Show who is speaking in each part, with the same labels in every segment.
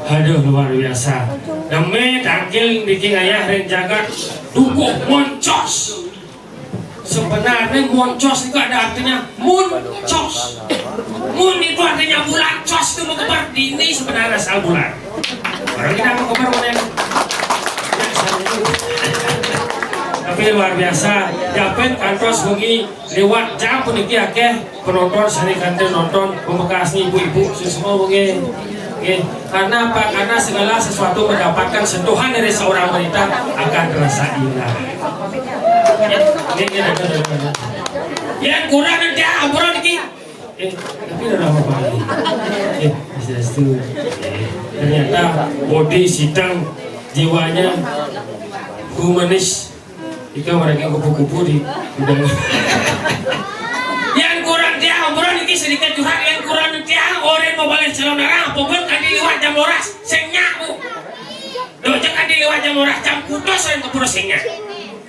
Speaker 1: Aduh luar biasa. Demi tangkil bikin ayah dan jagat dukuk moncos. Sebenarnya moncos itu ada artinya muncos. Mun itu artinya bulan, cos itu mau kebar dini sebenarnya asal bulan. Orang kita mau kebar mana? Tapi luar biasa. Dapat kantos bengi lewat jam puniki akeh penonton sari kantor nonton membekas ibu-ibu semua bengi. Karena apa? Karena segala sesuatu mendapatkan sentuhan dari seorang wanita akan terasa indah. Ya kurang nanti aburan iki. Tapi udah lama banget. Ternyata body sidang jiwanya humanis. Ika mereka kupu-kupu di udang. Yang kurang dia obrolan ini sedikit curhat. Yang kurang dia orang mau balik calon darah. Pokoknya kan di lewat jam loras sengnya bu. Dojek kan di lewat jam loras jam kudos yang kepura sengnya.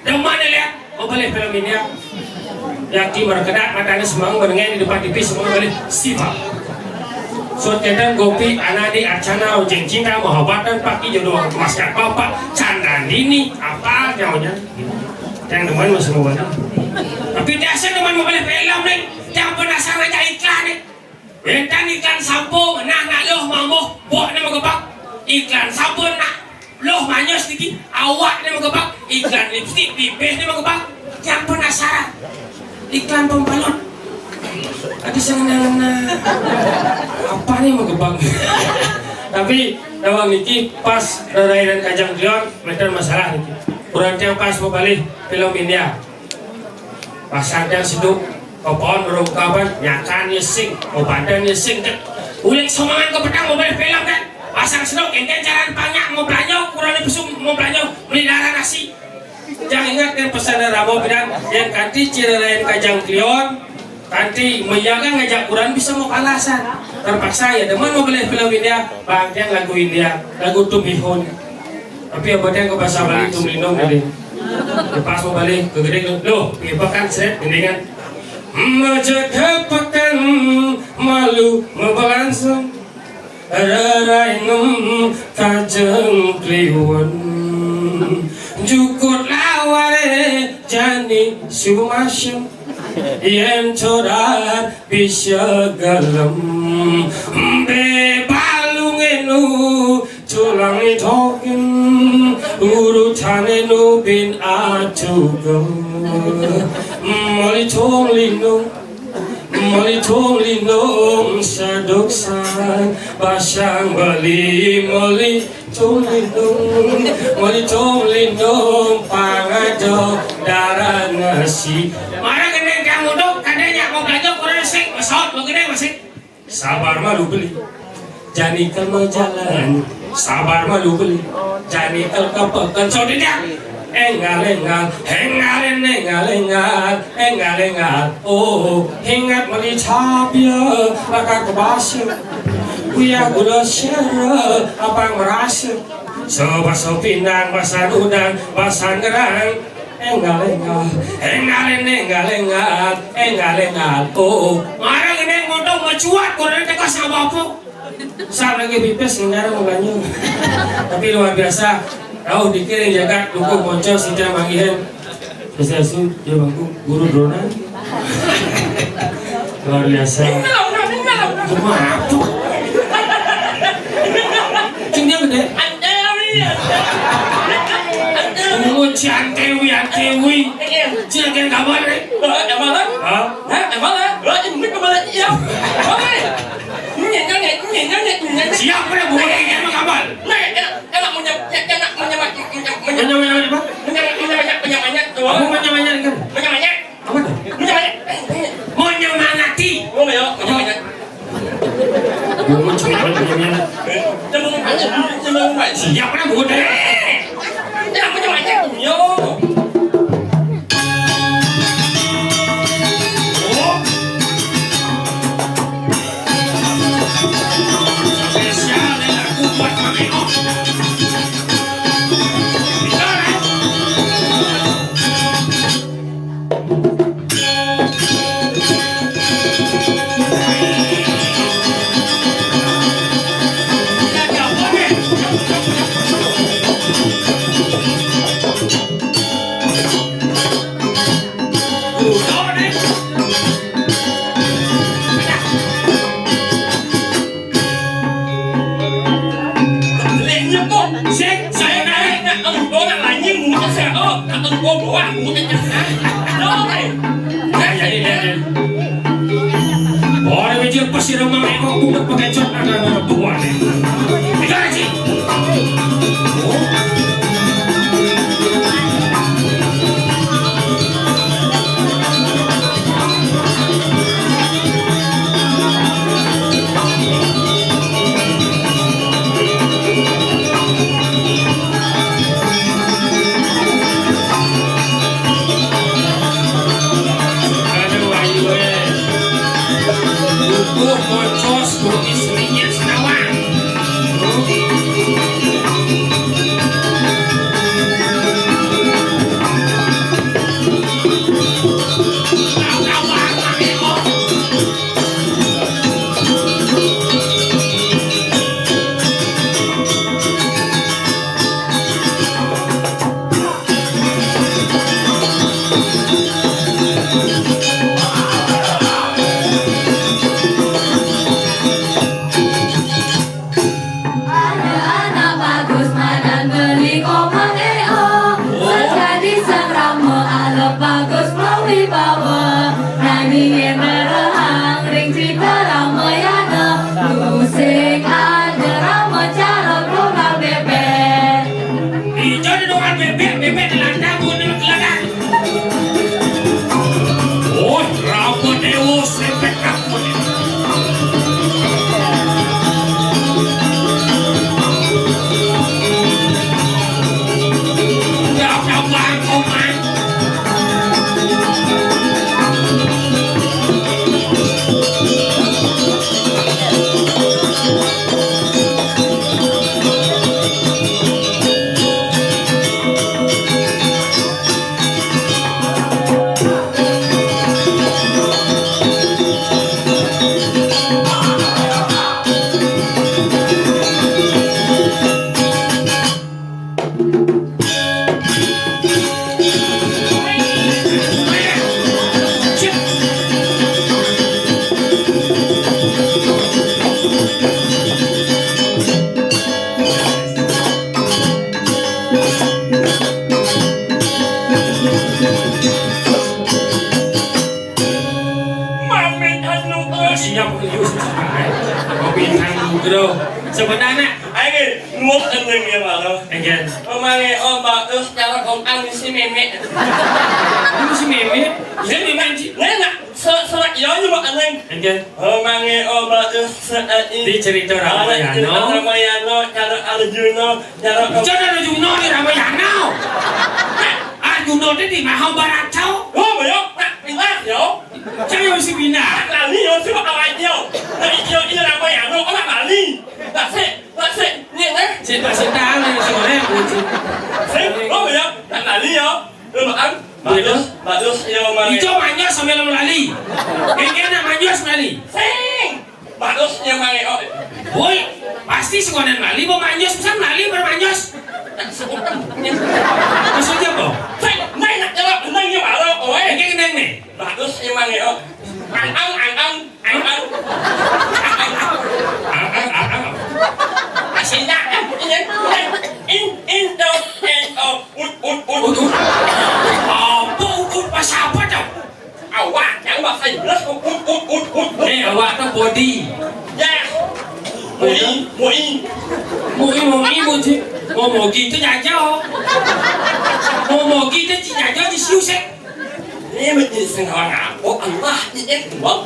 Speaker 1: Dan mana lihat mau balik film ini ya. Yaki berkedak matanya semang mendengar di depan TV semua balik sifat. Sotetan gopi anak di acana ujeng cinta mahabatan paki jodoh kemaskan bapak candaan ini apa jauhnya yang teman masih mau banyak tapi dasar teman mau beli film nih yang penasaran aja iklan nih bentan iklan sampo nah loh mau buat nih mau gebak iklan sabun nak loh manyos dikit awak nih mau gebak iklan lipstick pipis nih mau gebak yang penasaran iklan pembalon tadi senang apa nih mau gebang tapi dalam ini pas Rai dan Kajang Leon betul masalah ini kurang yang pas mau balik film India pasar yang seduk kopon berungkapan nyakan nyesing obadan nyesing ulik semangat ke pedang mau balik film kan pasar seduk ini jalan banyak mau belanja kurang lebih mau belanja beli darah nasi jangan ingat kan pesan dari Ramo bilang yang kanti ciri lain Kajang Leon nanti menjaga ngajak Quran bisa mau alasan terpaksa ya teman mau beli film India bangkang lagu India lagu Tumihun tapi apa yang ke bahasa Bali Tumlindung tadi lepas mau balik ke gede loh pipakan set gendingan menjaga pekan malu membalansung Rainum Kajang Leon jukut laware jani sumasyum yen corat bisa galem be balungenu culangi token urutane nu bin atugo moli tong lindung sadoksan basang bali moli tong lindung pangado darah nasi marah gede kamu dong kadenya mau belanja kurang sing pesawat mau gede masih sabar mah lu beli janikal mau jalan sabar mah lu beli janikal kepekan sodenya engal oh hingat mali capia laka kebasya kuya gula syara apa merasa soba pinang basah udang basah gerang engal oh marah gede ngodong macuat kurang dekat sama apa saat lagi pipis ngarang mau tapi luar biasa kau dikirim jaga dukung moncos sida mangihan sesuatu dia bangku guru drona luar biasa maaf cing dia gede antewi cing yang kabar emang siapa yang bukan emang kabar siapa yang bukan Pasti rumah ekor buat pakai cat ada buah nih. Tiga sih. Bocos, istrinya senawang. Sebenarnya,
Speaker 2: ayo nuốt anh người nghe bảo đâu.
Speaker 1: anh Ken,
Speaker 2: Hôm nay ông bà ước cho nó không ăn thì mẹ mẹ.
Speaker 1: kamu si Meme, saya Meme sih.
Speaker 2: Nên là sợ lại đó như vậy anh.
Speaker 1: Anh Ken,
Speaker 2: Hôm nay ông bà ước sợ anh.
Speaker 1: di cerita Ramayana.
Speaker 2: Ramayana, cara Arjuna, cara
Speaker 1: Jangan Arjuna di Ramayana. Arjuna itu di Mahabharata.
Speaker 2: oh mày không? Mình lát hiểu.
Speaker 1: Jangan si Bina.
Speaker 2: Là lý do chứ mà ai nhiều. Là nhiều như là Ramayana có là lý. Là sẽ nhìn đấy.
Speaker 1: Cerita lah sebenarnya.
Speaker 2: Sẽ có mày không? Là lý do. Rồi mà ăn. Bà ước yêu mà.
Speaker 1: Itu manyos sampai lali. Yang kena manyos lali.
Speaker 2: Sing. Bà ước yêu mà nghe ơi.
Speaker 1: Woi, pasti sekonan lali, mau manyos, misal lali bermanyos. Maksudnya apa?
Speaker 2: Sing, này là cho nó như bảo đâu. Ôi.
Speaker 1: Yang kena nih.
Speaker 2: Bà ước yêu mà nghe ơi. Ăn. Xin ra in đâu ut
Speaker 1: Apa bahasa apa tau?
Speaker 2: awak chẳng bà phải rất ut
Speaker 1: Awak tu body.
Speaker 2: yeah mũi
Speaker 1: Mau gitu jajah. Mau gitu jajah di siu sek.
Speaker 2: Nếu mà nhìn sang họ nào có ăn ta như thế thì mất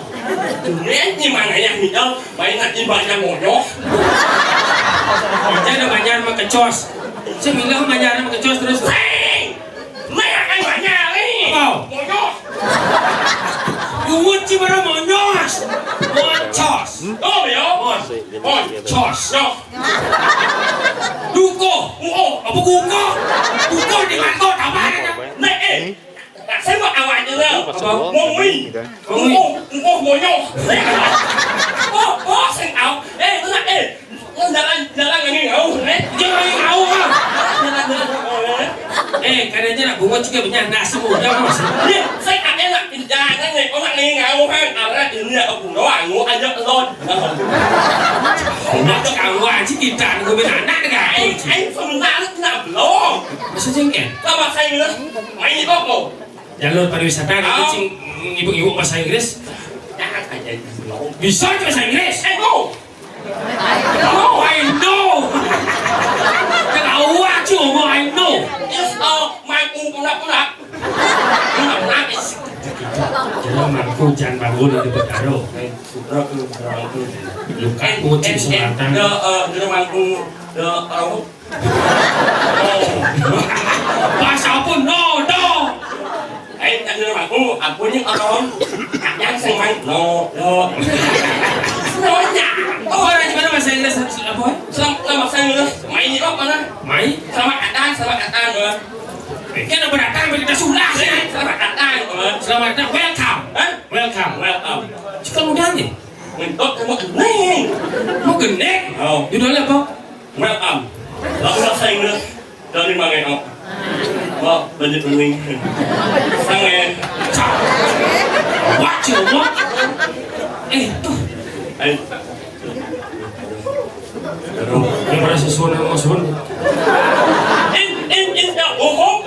Speaker 2: nếu như mà ngày mình đâu vậy là như vậy là một nhó
Speaker 1: Jangan banyak makan cos. Saya bilang banyak makan cos terus.
Speaker 2: mày ăn ở nhà đi
Speaker 1: Wow.
Speaker 2: một nhó
Speaker 1: Duit sih baru mau nyos. Mau cos.
Speaker 2: đó mày không ôi
Speaker 1: Cos.
Speaker 2: nhó
Speaker 1: Duko.
Speaker 2: ủa
Speaker 1: Apa guko? Duko di mana? Tahu mana?
Speaker 2: này xem mà à ngoài như thế
Speaker 1: Apa?
Speaker 2: mũi một nhó ô xem ảo ê nó là ê nhà anh nghe ngầu đấy
Speaker 1: Jangan tahu kan?
Speaker 2: nhà anh
Speaker 1: Kadangnya nak bunga juga banyak nak semua dah mas.
Speaker 2: Ini saya ada nak pindah kan nih. có thằng đi ngáo ngô hang à ra tiền nhà cùng nó à ngô anh nhấc lên
Speaker 1: Nó cho cả ngoài chứ kịp tràn của bên hả nát cả
Speaker 2: anh phần ra nó nằm lo
Speaker 1: Mà sao chứ kẻ
Speaker 2: tao mà say nữa mày như có cổ
Speaker 1: Jalur pariwisata itu cing ibu-ibu bahasa Inggris
Speaker 2: đã phải vậy nó
Speaker 1: bisa aja bahasa Inggris.
Speaker 2: anh ngô
Speaker 1: Oh, I know. Tahu aja mau I know.
Speaker 2: yes mai cũng nạp
Speaker 1: Jangan mampu jangan bangun di depan karo. Luka kucing selatan.
Speaker 2: đưa mang cũng đưa đâu
Speaker 1: Bahasa apa? No.
Speaker 2: anh đưa mang cũng aku những orang yang sang mang no nói nhả
Speaker 1: Oh, orang gimana bahasa Inggris apa?
Speaker 2: selamat sang nữa mày gì đó con á
Speaker 1: Mai?
Speaker 2: selamat datang nữa
Speaker 1: Kita berdatang kita sudah sih.
Speaker 2: selamat datang nữa
Speaker 1: Selamat datang, welcome. Welcome.
Speaker 2: welcome
Speaker 1: Sekarang udah nih.
Speaker 2: mình tốt cái một nè
Speaker 1: Mau gendek? Judulnya apa?
Speaker 2: welcome lalu nak sang nữa cho đi mà ngày học vâng bên dịch mình sang ngày
Speaker 1: Wah, cuma. Tuh.
Speaker 2: anh
Speaker 1: Yang pada sesuatu yang masun.
Speaker 2: in go home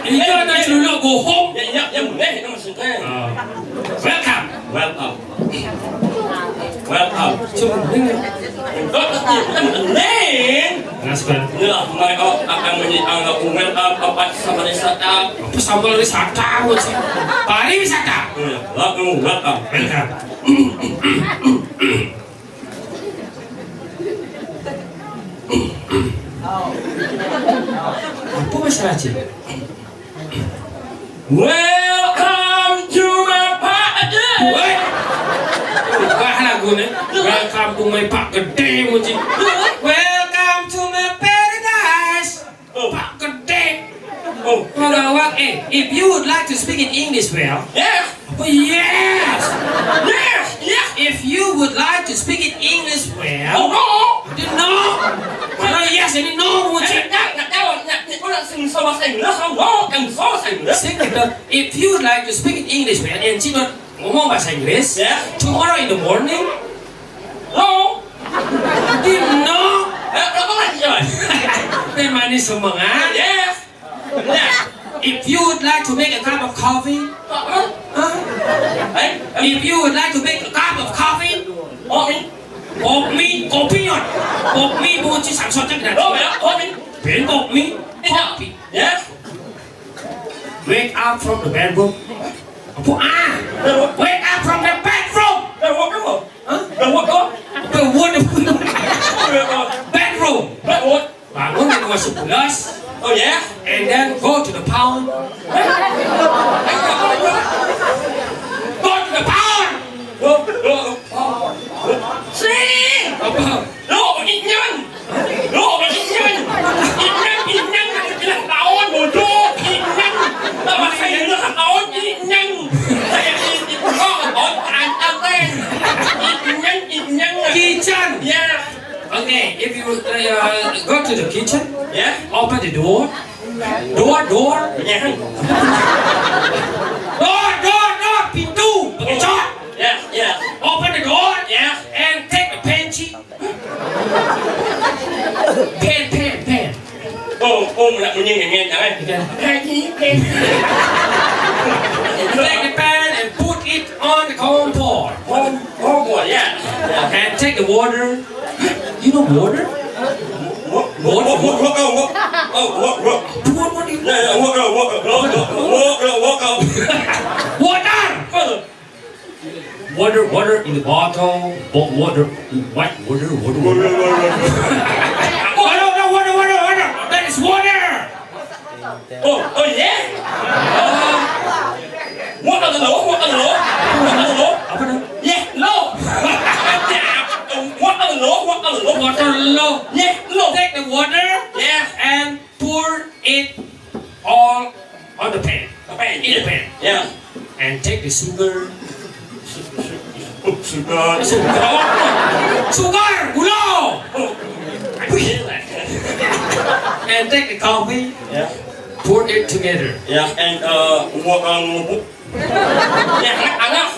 Speaker 1: Iya, ada dulu go home.
Speaker 2: ya mulai kita masih teh
Speaker 1: Welcome.
Speaker 2: welcome
Speaker 1: Cuma ini.
Speaker 2: mình tốt rất nhiều kita neng
Speaker 1: Ngaskan.
Speaker 2: nữa mai akan menjadi welcome apa sama wisata
Speaker 1: Apa sambal wisata sih? Pariwisata.
Speaker 2: welcome
Speaker 1: Welcome. Apa masalah sih?
Speaker 2: welcome to my party
Speaker 1: Woi. Wah lagunya. Welcome to my Pak Gede muci. Welcome to my paradise. Pak Gede. Wag if you would like to speak in English well.
Speaker 2: yes
Speaker 1: Oh yes.
Speaker 2: yes
Speaker 1: If you would like to speak in English well.
Speaker 2: no
Speaker 1: No. Kalau yes ini no muci.
Speaker 2: có là sinh so mà thành nữa không đó cần so mà thành nữa
Speaker 1: If you would like to speak in English well, and chị ngomong bahasa Inggris.
Speaker 2: Yeah.
Speaker 1: Tomorrow in the morning.
Speaker 2: no
Speaker 1: Didn't know.
Speaker 2: đó có là gì rồi
Speaker 1: Bên manis semangat.
Speaker 2: yes yes
Speaker 1: If you would like to make a cup of coffee.
Speaker 2: ấy
Speaker 1: If you would like to make a cup of coffee. Bột mì, kopi nhọt. Bột mì buôn chỉ sản xuất chắc là
Speaker 2: đó vậy đó thôi mình
Speaker 1: biến bột mì. Coffee.
Speaker 2: yes
Speaker 1: Wake up from the bedroom. Wake up from the bedroom.
Speaker 2: đâu có đúng không đâu có
Speaker 1: The wood.
Speaker 2: được
Speaker 1: Bedroom.
Speaker 2: rồi
Speaker 1: Bangun dari masuk gelas.
Speaker 2: oh yeah
Speaker 1: And then go to the pound. Go to the pound.
Speaker 2: Xin
Speaker 1: Apa?
Speaker 2: lộ ít nhân là tao ăn đồ chua ít nhân tao mà thấy nữa là tao ăn ít nhân thầy ít có tao ăn tao tên ít nhân
Speaker 1: Kitchen.
Speaker 2: yeah
Speaker 1: Okay, if you go to the kitchen,
Speaker 2: yeah
Speaker 1: open the door. Door.
Speaker 2: yeah
Speaker 1: Door. Pintu. Pakai cat.
Speaker 2: yeah
Speaker 1: Open the door.
Speaker 2: yeah
Speaker 1: And take the pencil. Pen.
Speaker 2: ôm lại một nhìn nghe chẳng ai
Speaker 1: Take the pen and put it on the corn pot.
Speaker 2: ôm của yeah
Speaker 1: And take the water. You know water?
Speaker 2: what
Speaker 1: Water. Water in the bottle. Water. What? Water. No, water. That is water.
Speaker 2: oh yeah what are the law
Speaker 1: Apa dah?
Speaker 2: yeah law what are the law
Speaker 1: Water low.
Speaker 2: yeah law
Speaker 1: Take the water
Speaker 2: yeah
Speaker 1: and pour it all on the pan. In the pan.
Speaker 2: yeah
Speaker 1: And take the sugar.
Speaker 2: sugar
Speaker 1: Sugar. Gula. And take the coffee.
Speaker 2: yeah
Speaker 1: Pour it together.
Speaker 2: yeah and what Ya anak-anak.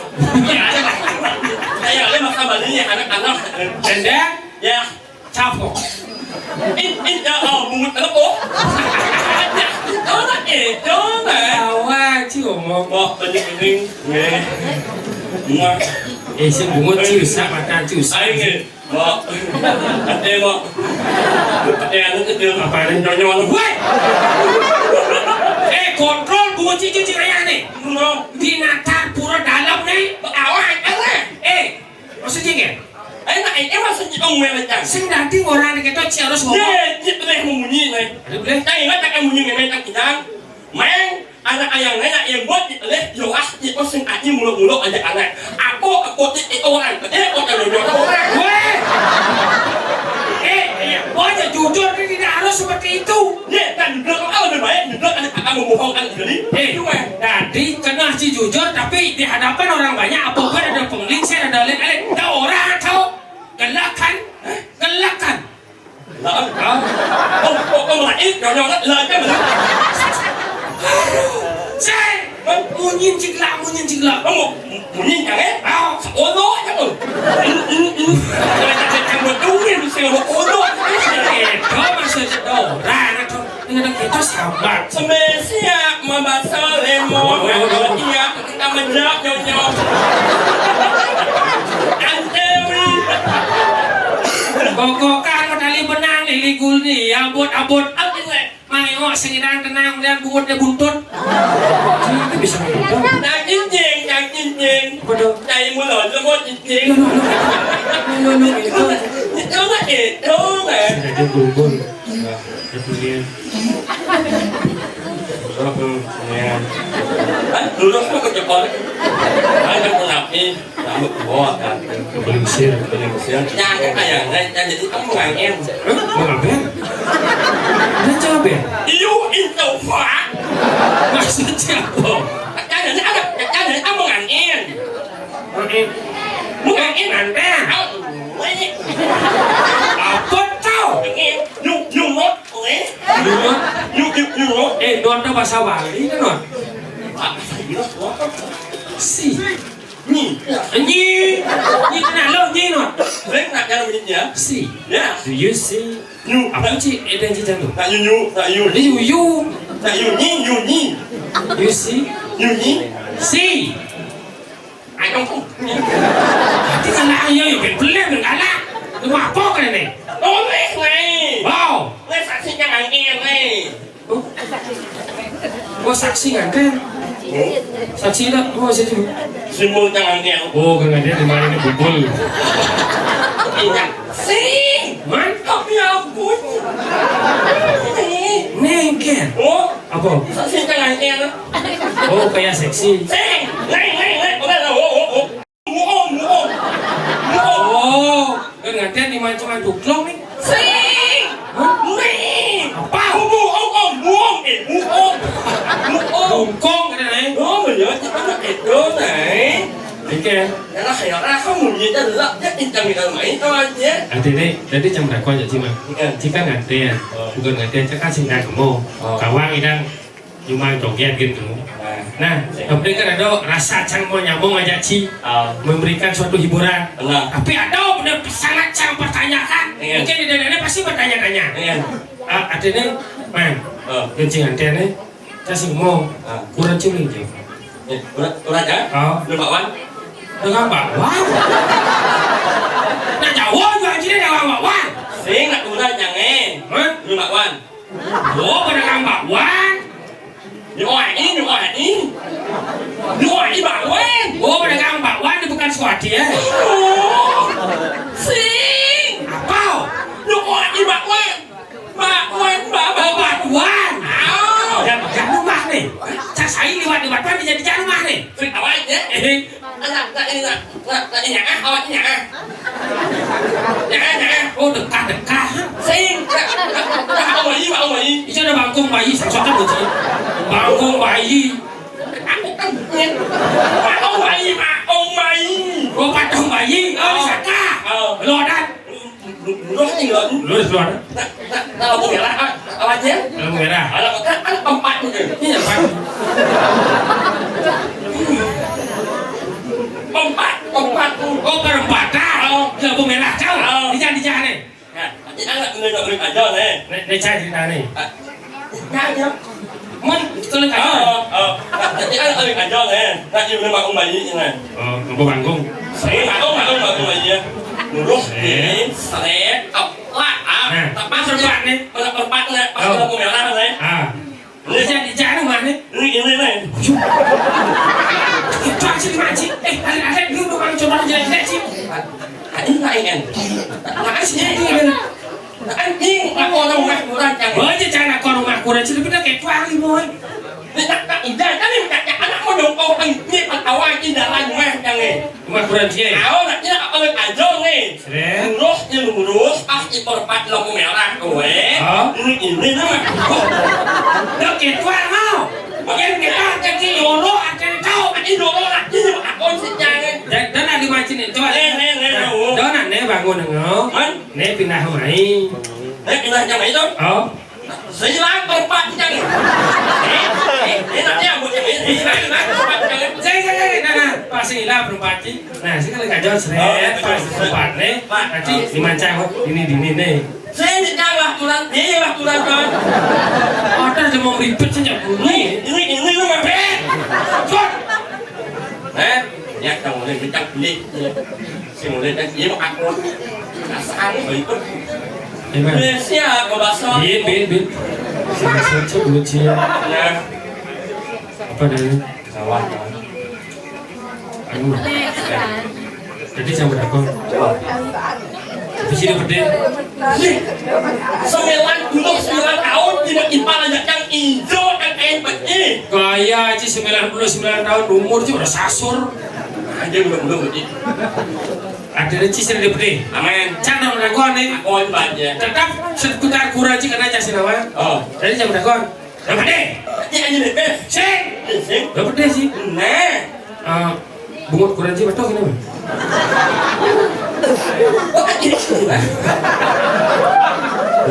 Speaker 2: Ya anak-anak. Saya ada masalah ini ya anak-anak.
Speaker 1: And then
Speaker 2: Ya.
Speaker 1: chapok.
Speaker 2: In ya bungut anak kok. Đó là đó mà.
Speaker 1: Awa chứ ngomong.
Speaker 2: Pening. Mua.
Speaker 1: Sing bungut chứ sa makan chứ sa.
Speaker 2: Ai nghe. Ada mo. Ada anak kecil apa ini nyonyon.
Speaker 1: Woi. Kontrol bungut cici ayah nih. Binatang pura dalam nih.
Speaker 2: Awan apa?
Speaker 1: Maksudnya nggak?
Speaker 2: Em maksudnya ông mẹ là chẳng.
Speaker 1: Sing nanti orang nih kita harus ngomong.
Speaker 2: Dia itu yang membunyi nih.
Speaker 1: Ada boleh?
Speaker 2: Yang ingat akan bunyi memang tak kita. Mang anak ayang nanya yang buat leh yo itu sing aja muluk-muluk aja anak. Aku itu orang. Kok nyonyon orang.
Speaker 1: Woi. Pokoknya jujur ini tidak harus seperti itu.
Speaker 2: Ya, dan jujur kalau lebih baik jujur akan membohongkan jadi.
Speaker 1: Tadi kena si jujur tapi di hadapan orang banyak apapun ada penglingsir ada lain-lain. Ada orang tahu gelakan, gelakan.
Speaker 2: Ông lại nhỏ lời cái mình.
Speaker 1: Saya muốn nhìn chích lạ.
Speaker 2: Ông muốn nhìn chẳng ấy. Ôi nó chắc rồi. Thằng một đúng đi xem một ôi nó.
Speaker 1: Đó mà sợ chết đâu ra nó thôi. Nên nó kita sabar.
Speaker 2: Semesia membasa lemon. Iya kita menjawab nyonya. Antemi.
Speaker 1: Kokokan medali benang nih ligul nih abot-abot.
Speaker 2: Apa ini?
Speaker 1: Mayo sengirang tenang dan buntutnya buntut. Itu bisa begitu.
Speaker 2: Yang cincin.
Speaker 1: Betul.
Speaker 2: Dari mulut semua cincin. Itu lah itu lah.
Speaker 1: Ada bulbul. Ada bulian.
Speaker 2: Dulu aku kerja poli. Ada penapi. Kamu bawa kan.
Speaker 1: Belingsir.
Speaker 2: Jangan kayak jadi kamu ngangin.
Speaker 1: Mengaben? Dia coba.
Speaker 2: Yêu itu pak.
Speaker 1: Maksudnya apa?
Speaker 2: Jangan kamu ngangin. Ngangin anda.
Speaker 1: Apa tau?
Speaker 2: Nyumot. Nyumot.
Speaker 1: Don itu bahasa Bali kan non? Si. Nyi kenal lo nyi non?
Speaker 2: Rek nak jangan begini ya.
Speaker 1: Si.
Speaker 2: Ya.
Speaker 1: Do you see? Apa sih? Ada yang cincang tuh?
Speaker 2: Tak yu.
Speaker 1: Ada yu.
Speaker 2: Tak yu.
Speaker 1: You see? Si.
Speaker 2: Anh không.
Speaker 1: Nanti kalau ayah yang berbeli bergalak, lu apa kan ini?
Speaker 2: Ôi này.
Speaker 1: Wow.
Speaker 2: Lên saksi jangan ngangin nih.
Speaker 1: Oh saksi nganten. Saksi dah. Oh situ.
Speaker 2: Simbol jangan ngangin.
Speaker 1: Oh kan dia di mana ini bubul.
Speaker 2: Iya. Sing.
Speaker 1: Man?
Speaker 2: Tapi ampun.
Speaker 1: Nengken.
Speaker 2: Oh.
Speaker 1: Apa?
Speaker 2: Saksi jangan ngangin.
Speaker 1: Oh kayak seksi.
Speaker 2: Sing. Này. Udah lah. Oh. Muong.
Speaker 1: Oh kan nganten di mana cuma duklong nih.
Speaker 2: Sing. Nih.
Speaker 1: Apa?
Speaker 2: Muong. Muong.
Speaker 1: Bungkong cái này.
Speaker 2: Đó mình nhớ chỉ có nó kẹt đó này.
Speaker 1: Đấy kìa.
Speaker 2: Nó hiểu ra không muốn gì cho lợn nhất in chẳng người mấy thôi nhé.
Speaker 1: Tadi jam berapa aja sih mak? Jika nganten, bukan nganten cakap singkat kamu. Kawan idang cuma joget gitu. Nah, kemudian kan ada rasa cang mau nyambung aja Ci, memberikan suatu hiburan. Tapi ada benar sangat cang pertanyakan. Mungkin di dalamnya pasti bertanya-tanya. Artinya, man, kencing ngantennya, saya sih mau kurang ciling je.
Speaker 2: Udah ya? Udah bakwan?
Speaker 1: Dengan bakwan. Nah Jawa juga jadi dengan bakwan.
Speaker 2: Sing nak udah jangan. Udah bakwan.
Speaker 1: Oh, pedagang bakwan.
Speaker 2: Nyuai bakwan.
Speaker 1: Oh, pedagang bakwan ini bukan Swati ya?
Speaker 2: Sing.
Speaker 1: Apa?
Speaker 2: Nyuai bakwan. Bakwan.
Speaker 1: Jangan rumah nih. Cak saya lewat bakwan jadi jangan rumah nih.
Speaker 2: Sing awak ya. Nak awaknya.
Speaker 1: Oh, dekat.
Speaker 2: Sing. Ông ấy.
Speaker 1: Itu ada bangkung bayi, sangat betul. Bangkung bayi.
Speaker 2: Ông mày.
Speaker 1: Oh, patung bayi. Oh, saka. Lodan.
Speaker 2: Nó gì lớn.
Speaker 1: Lodan.
Speaker 2: Tao không hiểu là awaknya.
Speaker 1: Lampu merah.
Speaker 2: Ada kan tempat gitu.
Speaker 1: Ini apa?
Speaker 2: Empat
Speaker 1: Oh perempatan. Ya bu merah jauh. Di jalan nih.
Speaker 2: Chị ăn lại người đợi mình phải giờ này.
Speaker 1: Đây chai thì nào này.
Speaker 2: Nhá nhá.
Speaker 1: Mun tôi lên cả.
Speaker 2: Chị ăn lại mình phải giờ này. Lại nhiều người mà ông mày như này.
Speaker 1: Bộ bằng cung.
Speaker 2: Sấy mà ông mày gì? Rốt để sấy ọc lại. Tập bát sân bạn đi. Tập bát này. Bắt đầu cô mèo ra bên đấy.
Speaker 1: Đi chai nó mà đi.
Speaker 2: Đi này.
Speaker 1: Cho chị mà chị. Ê, anh lưu đồ ăn cho nó chơi đấy chị.
Speaker 2: Anh này anh. Anh chị đi. Anh đi mà con đâu mà cô đang chẳng.
Speaker 1: Với chứ chai là con mà cô đấy chứ biết nó kẹt qua đi thôi.
Speaker 2: Đi đặt cái này đặt anh có được cô anh đi mà tao ai đi là anh mà chẳng này.
Speaker 1: Mà cô đấy chứ.
Speaker 2: Áo là chứ ơi phải rốt này. Rốt như rốt. Anh chỉ còn bắt lòng con mèo ra rồi. Nhìn lên đó mà.
Speaker 1: Nó kẹt qua không? Em kẹt qua cái gì đồ nó ăn cái đâu.
Speaker 2: Anh đi đồ nó là chứ mà con sẽ nhai lên.
Speaker 1: Đó là đi qua trên này cho
Speaker 2: lên.
Speaker 1: Đó là nếu bà ngồi đừng ngó. Nếu bên này không phải.
Speaker 2: Nếu bên này chẳng mấy đâu. Sĩ lắm con bắt chân. Để làm nha một cái sĩ lắm con bắt chân.
Speaker 1: Đây nè Pak sĩ lắm perempat sih. Nah, sih kalau kacau seret, Pak perempat nih. Nanti dimancang dini nih.
Speaker 2: Saya tidak waktu kan.
Speaker 1: Order dia mau ribet saja bunyi.
Speaker 2: Ini lu mah bet.
Speaker 1: Cut.
Speaker 2: Nhạc đầu lên với chắc đi. Xin lên chắc dễ mà ăn luôn. Đã sáng bị bất. Malaysia của bà Son.
Speaker 1: Bin. Saya dulu sih. Apa nih?
Speaker 2: Sawah.
Speaker 1: Jadi sama aku. Di sini gede.
Speaker 2: 9 tahun dimakin pala yang hijau yang begini.
Speaker 1: Gaya aja 99 tahun umur sih udah sasur.
Speaker 2: Aja belum begini.
Speaker 1: Ada recis dari gede.
Speaker 2: Amin.
Speaker 1: Cana udah kon nih.
Speaker 2: Kon baca.
Speaker 1: Tetap seputar kurang sih karena jasa nawa. Jadi sama udah kon. Udah gede.
Speaker 2: Ini aja deh.
Speaker 1: Sing. Udah gede sih.
Speaker 2: Nah.
Speaker 1: Bungut kurang sih betul gini.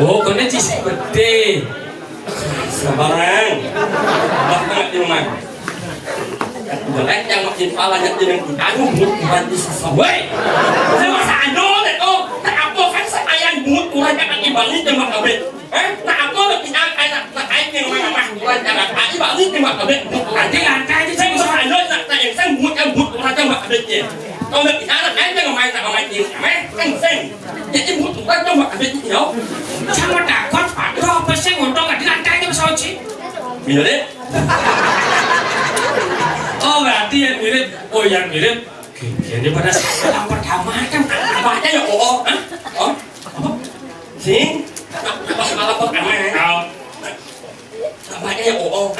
Speaker 1: Oh, kena cis gede.
Speaker 2: Sabarang. Bahkan di rumah. Boleh yang makin pala yang jadi aku bukan di sesuai. Saya masa ado deh tuh. Tak apa kan saya buat kurang jangan ibalik cuma kabel. Nah aku lebih nak air yang mana kurang jangan air ibalik cuma kabel.
Speaker 1: Nanti lantai aja
Speaker 2: Saya masa ado nak yang saya buat kurang cuma kabel je. Kalau lebih anak air jangan main tim, kan saya. Jadi buat kurang cuma kabel je.
Speaker 1: Sama takut atau apa sih untuk nggak di lantai aja pesawat sih?
Speaker 2: Mirip.
Speaker 1: Oh berarti yang mirip. Oh yang mirip. Kayaknya pada saat pertama kan
Speaker 2: Apanya ya oh? Apa? Sing? Malah pertama. Apanya ya oh?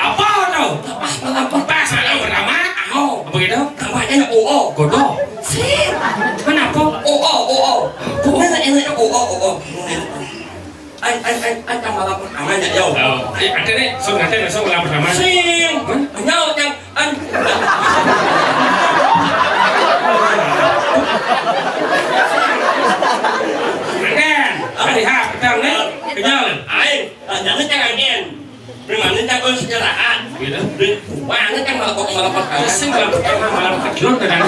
Speaker 1: Apa tuh?
Speaker 2: Malah pertama.
Speaker 1: Apa gitu?
Speaker 2: Apanya ya oh?
Speaker 1: Godok.
Speaker 2: Sing?
Speaker 1: Kenapa?
Speaker 2: Oh. Ini oh. Anh trong malam pertama aja jauh.
Speaker 1: Ada nih, ada besok malam pertama.
Speaker 2: Sing, nyau yang anh.
Speaker 1: Aden, hari H petang nih, kenyal.
Speaker 2: Anh, nhận cái anh em. Nhưng mà nên trang ơn sẽ là anh.
Speaker 1: Gitu.
Speaker 2: Wah, ini kan malam pertama.
Speaker 1: Sing malam pertama malam kedua kan.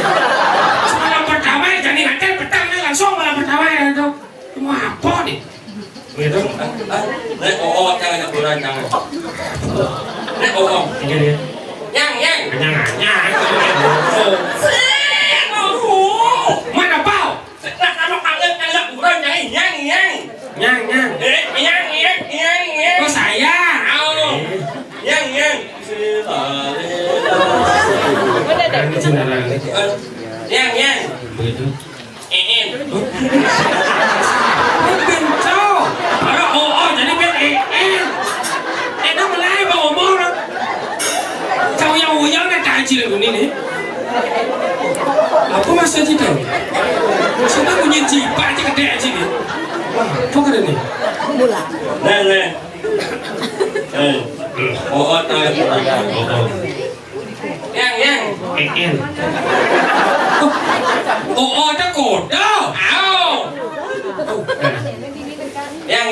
Speaker 1: Malam pertama jadi nanti petang nih langsung malam pertama ya tuh. Mau apa nih? Gitu.
Speaker 2: Này ô jangan nak kurang jangan. Này ô.
Speaker 1: Ini dia.
Speaker 2: Yang.
Speaker 1: Kenyang. Mana pau?
Speaker 2: Nak kalau kurang jangan yang.
Speaker 1: Nyang.
Speaker 2: Yang.
Speaker 1: Oh saya.
Speaker 2: Yang.
Speaker 1: Ini cenderang.
Speaker 2: Yang.
Speaker 1: Begitu. Bencau. Ada jadi ben nó mà lái vào mô đó. Cháu nhau hồi nhớ này cài chỉ được ini nih. Apa maksud itu? Sudah punya jipa aja gede aja nih. Apa keren nih?
Speaker 2: Này. Ô tay. Yang.
Speaker 1: En. Nó cột đó. Áo.
Speaker 2: Yang.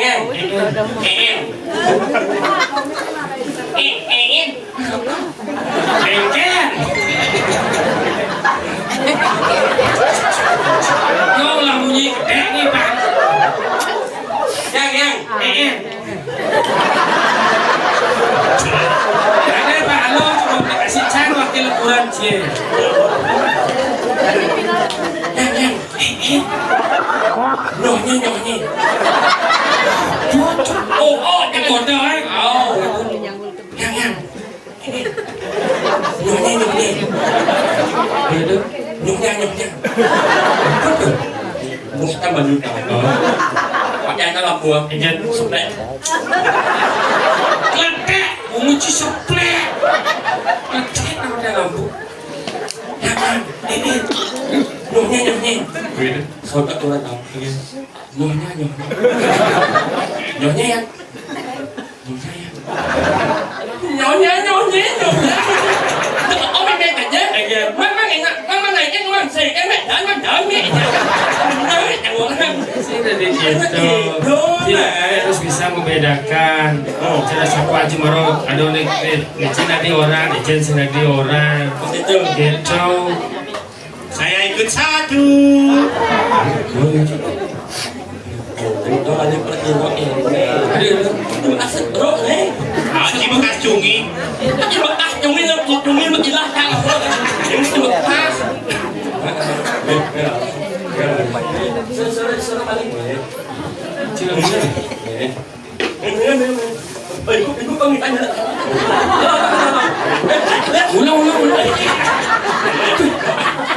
Speaker 1: Engken. Yo lah bunyi gede nih bang.
Speaker 2: Yang
Speaker 1: Ada Pak Halo cuma kasih can wakil ukuran cie.
Speaker 2: Nyonya. Oh,
Speaker 1: Yang kode ay.
Speaker 2: Oh. Yang. Nyonya. Nyonya. Mungkin tambah juta. Pakai angka lampu.
Speaker 1: Engken
Speaker 2: Seplek.
Speaker 1: Kletek, menguci seplek. Kletek ada lampu.
Speaker 2: Nyonya. Saudara kurang tahu. Nyonya. Nyonya ya. Nyonya. Ông mẹ mẹ cảnh nhé. Mang này em mang xì em mẹ đỡ mẹ.
Speaker 1: Sudah di situ. Tidak harus bisa membedakan. Cara siapa aja maro ada nih Cina di orang, di Cina di orang.
Speaker 2: Gitu.
Speaker 1: Gitu.
Speaker 3: Saya ikut satu.
Speaker 2: Itu ada pertimbangan. Aduh, aset bro nih.
Speaker 3: Aji bekas cungi.
Speaker 2: Aji bekas cumi menjelaskan apa? Yang mesti bekas. Suara paling.
Speaker 1: Cina bisa.
Speaker 2: Ibu kami tanya.
Speaker 1: Ulang.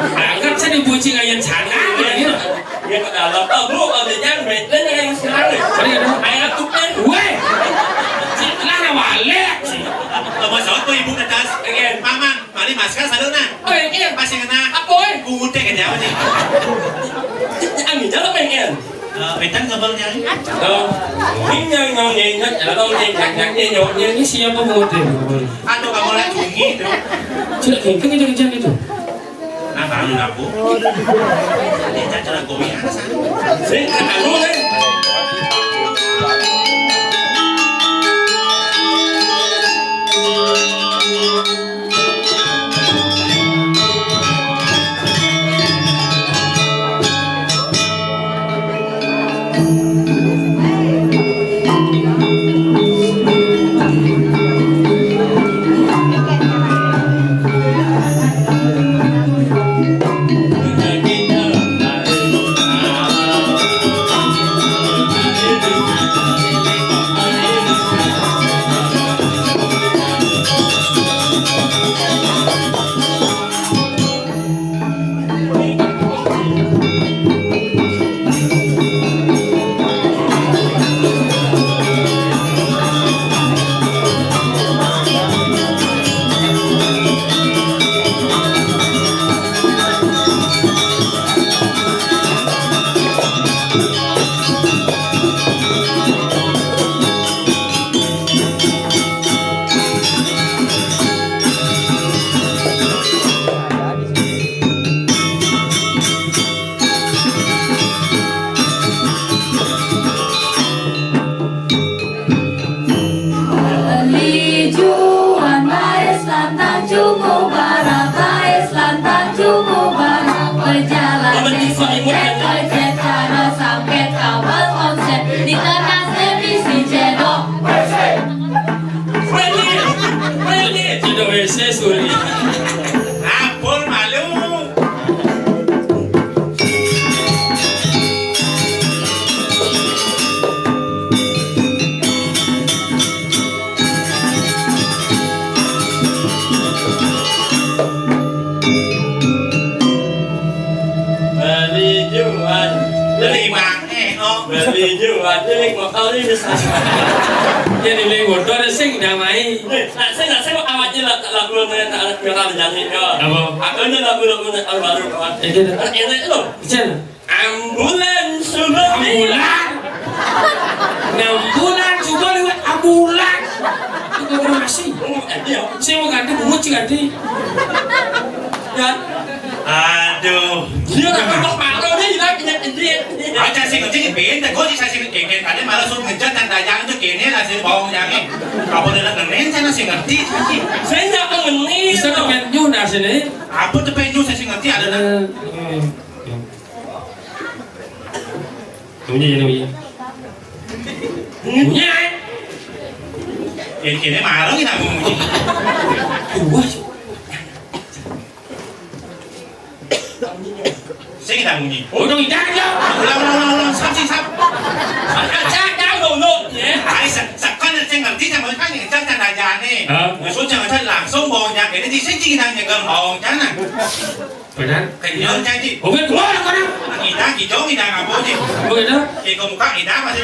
Speaker 1: Anggap saya dipuji kayak sana gitu.
Speaker 2: Dia ke dalam. Bro, ada yang bed lên yang sekarang. Ayah tukar.
Speaker 1: Weh, cina nawale.
Speaker 3: Lepas saat tuh ibu ketas. Mama, mari masker saluna.
Speaker 2: Oh, yang
Speaker 3: Pas yang kena.
Speaker 2: apa eh?
Speaker 3: Udah kerja apa nih?
Speaker 2: Anh jalan pengen.
Speaker 3: Betan kabarnya.
Speaker 2: Ini nyonyet, kalau nyonyet.
Speaker 1: Ini siapa mengotin?
Speaker 3: Atau kamu lagi cungi itu?
Speaker 1: Cina kengkeng kejar itu.
Speaker 3: Nah, baru aku. Ini cara gue biasa.
Speaker 2: Sini, anu nih.
Speaker 3: Apol malu.
Speaker 2: Jadi mau tahu ini bisa.
Speaker 1: Jadi beli motor sing damai.
Speaker 2: Saya mau awalnya lagu anak merah jadi ya.
Speaker 1: Apa?
Speaker 2: Akhirnya lagu baru kawan.
Speaker 1: Gitu.
Speaker 2: Ini itu.
Speaker 1: Cina.
Speaker 2: Ambulans sudah.
Speaker 1: Ambulan. 6 bulan juga lewat ambulan. Itu masih. Saya mau ganti bungut sih ganti.
Speaker 2: Kan?
Speaker 3: Aduh.
Speaker 2: Dia nak malu ni lah punya dia.
Speaker 3: Aja sih kucing pin, tak kau sih sih kengkeng. Tadi malah suruh ngejar dan dayang tu ini lah si bohong jangan. Apa dia nak nenen saya nasi ngerti.
Speaker 2: Saya nggak mengenai.
Speaker 1: Bisa temen nyu dah sini.
Speaker 3: Apa tu penyu saya ngerti ada nak.
Speaker 1: Bunyi je bunyi. Bunyi.
Speaker 3: Ini marah kita bunyi.
Speaker 1: Wah.
Speaker 3: Saya kita bunyi.
Speaker 1: Udah idak je.
Speaker 3: Ulang, sap.
Speaker 2: Chắc đau đầu nộn nhé.
Speaker 3: Ai sakkan saya ngerti sama kan yang jangan aja nih. Maksud jangan saya langsung bohongnya. Ini di sini kita nyegar bohong jangan.
Speaker 1: Benar.
Speaker 3: Kayak jadi.
Speaker 1: Oke, keluar kau nak.
Speaker 3: Kita ngapa sih?
Speaker 1: Oke dah.
Speaker 3: Ikaw muka kita masih.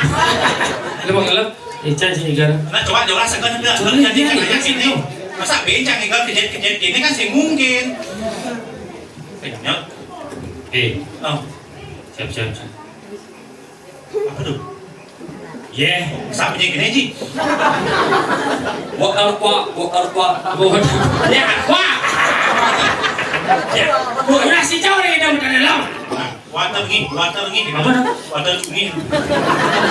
Speaker 1: Lepas kalau ikan sini kan.
Speaker 3: Nah coba jelas sekarang jadi kayak gini. Masa bencang ikaw kejadian gini kan sih mungkin. Kayaknya. Oh.
Speaker 1: Siap.
Speaker 3: Apa tuh?
Speaker 1: Yeah.
Speaker 3: Sabi niya gini, Ji.
Speaker 2: Wak arpa.
Speaker 1: Ya, wah. Ya. Udah si jauh lagi dah berada dalam.
Speaker 3: Water ngi.
Speaker 1: Apa dah?
Speaker 3: Water ngi.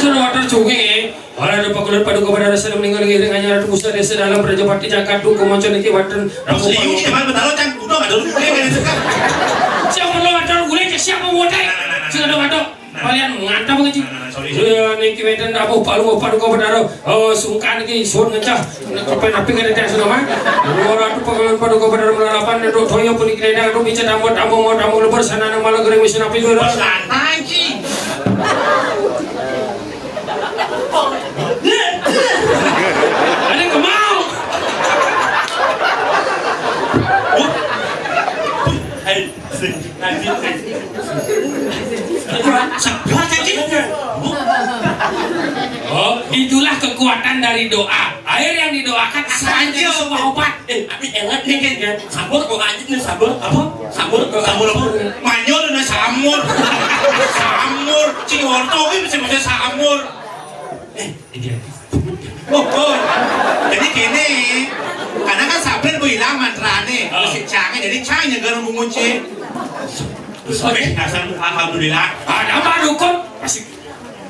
Speaker 1: Sudah water cuci. Orang ada pakulan padu kepada rasa meninggal lagi dengannya ada pusat desa dalam Prajapati Jangkatu kemonco niki water.
Speaker 3: Ramu liu ni mana betul kan? Udah ada dulu kan sekarang.
Speaker 1: Siapa perlu water gule siapa mau water? Sudah ada water. Kalian ngantap ke sih? Ya niki medan abu palu padu kepada sungkan niki sun ngecah. Kapan api kan ada sudah mah. Orang tu pakulan padu kepada melalapan dan toyo pun ikiranya tu bicara tamu lebar sana nama lagi mesin api juga.
Speaker 3: Bos lantai, Ji.
Speaker 1: Ada yang mau? Oh, itulah kekuatan dari doa. Air yang didoakan akan jadi sebuah obat.
Speaker 2: Tapi enak nih kan. Sabur kok aja nih sabur. Apa? Sabur apa?
Speaker 3: Manyol na samur. Samur. Si Orto ini bisa samur. Oh. Jadi gini. Karena kan sabren bilang mantrane. Si Cangnya jadi Cangnya gara mengunci. Oke, alhamdulillah.
Speaker 1: Ada apa dukun? Pasti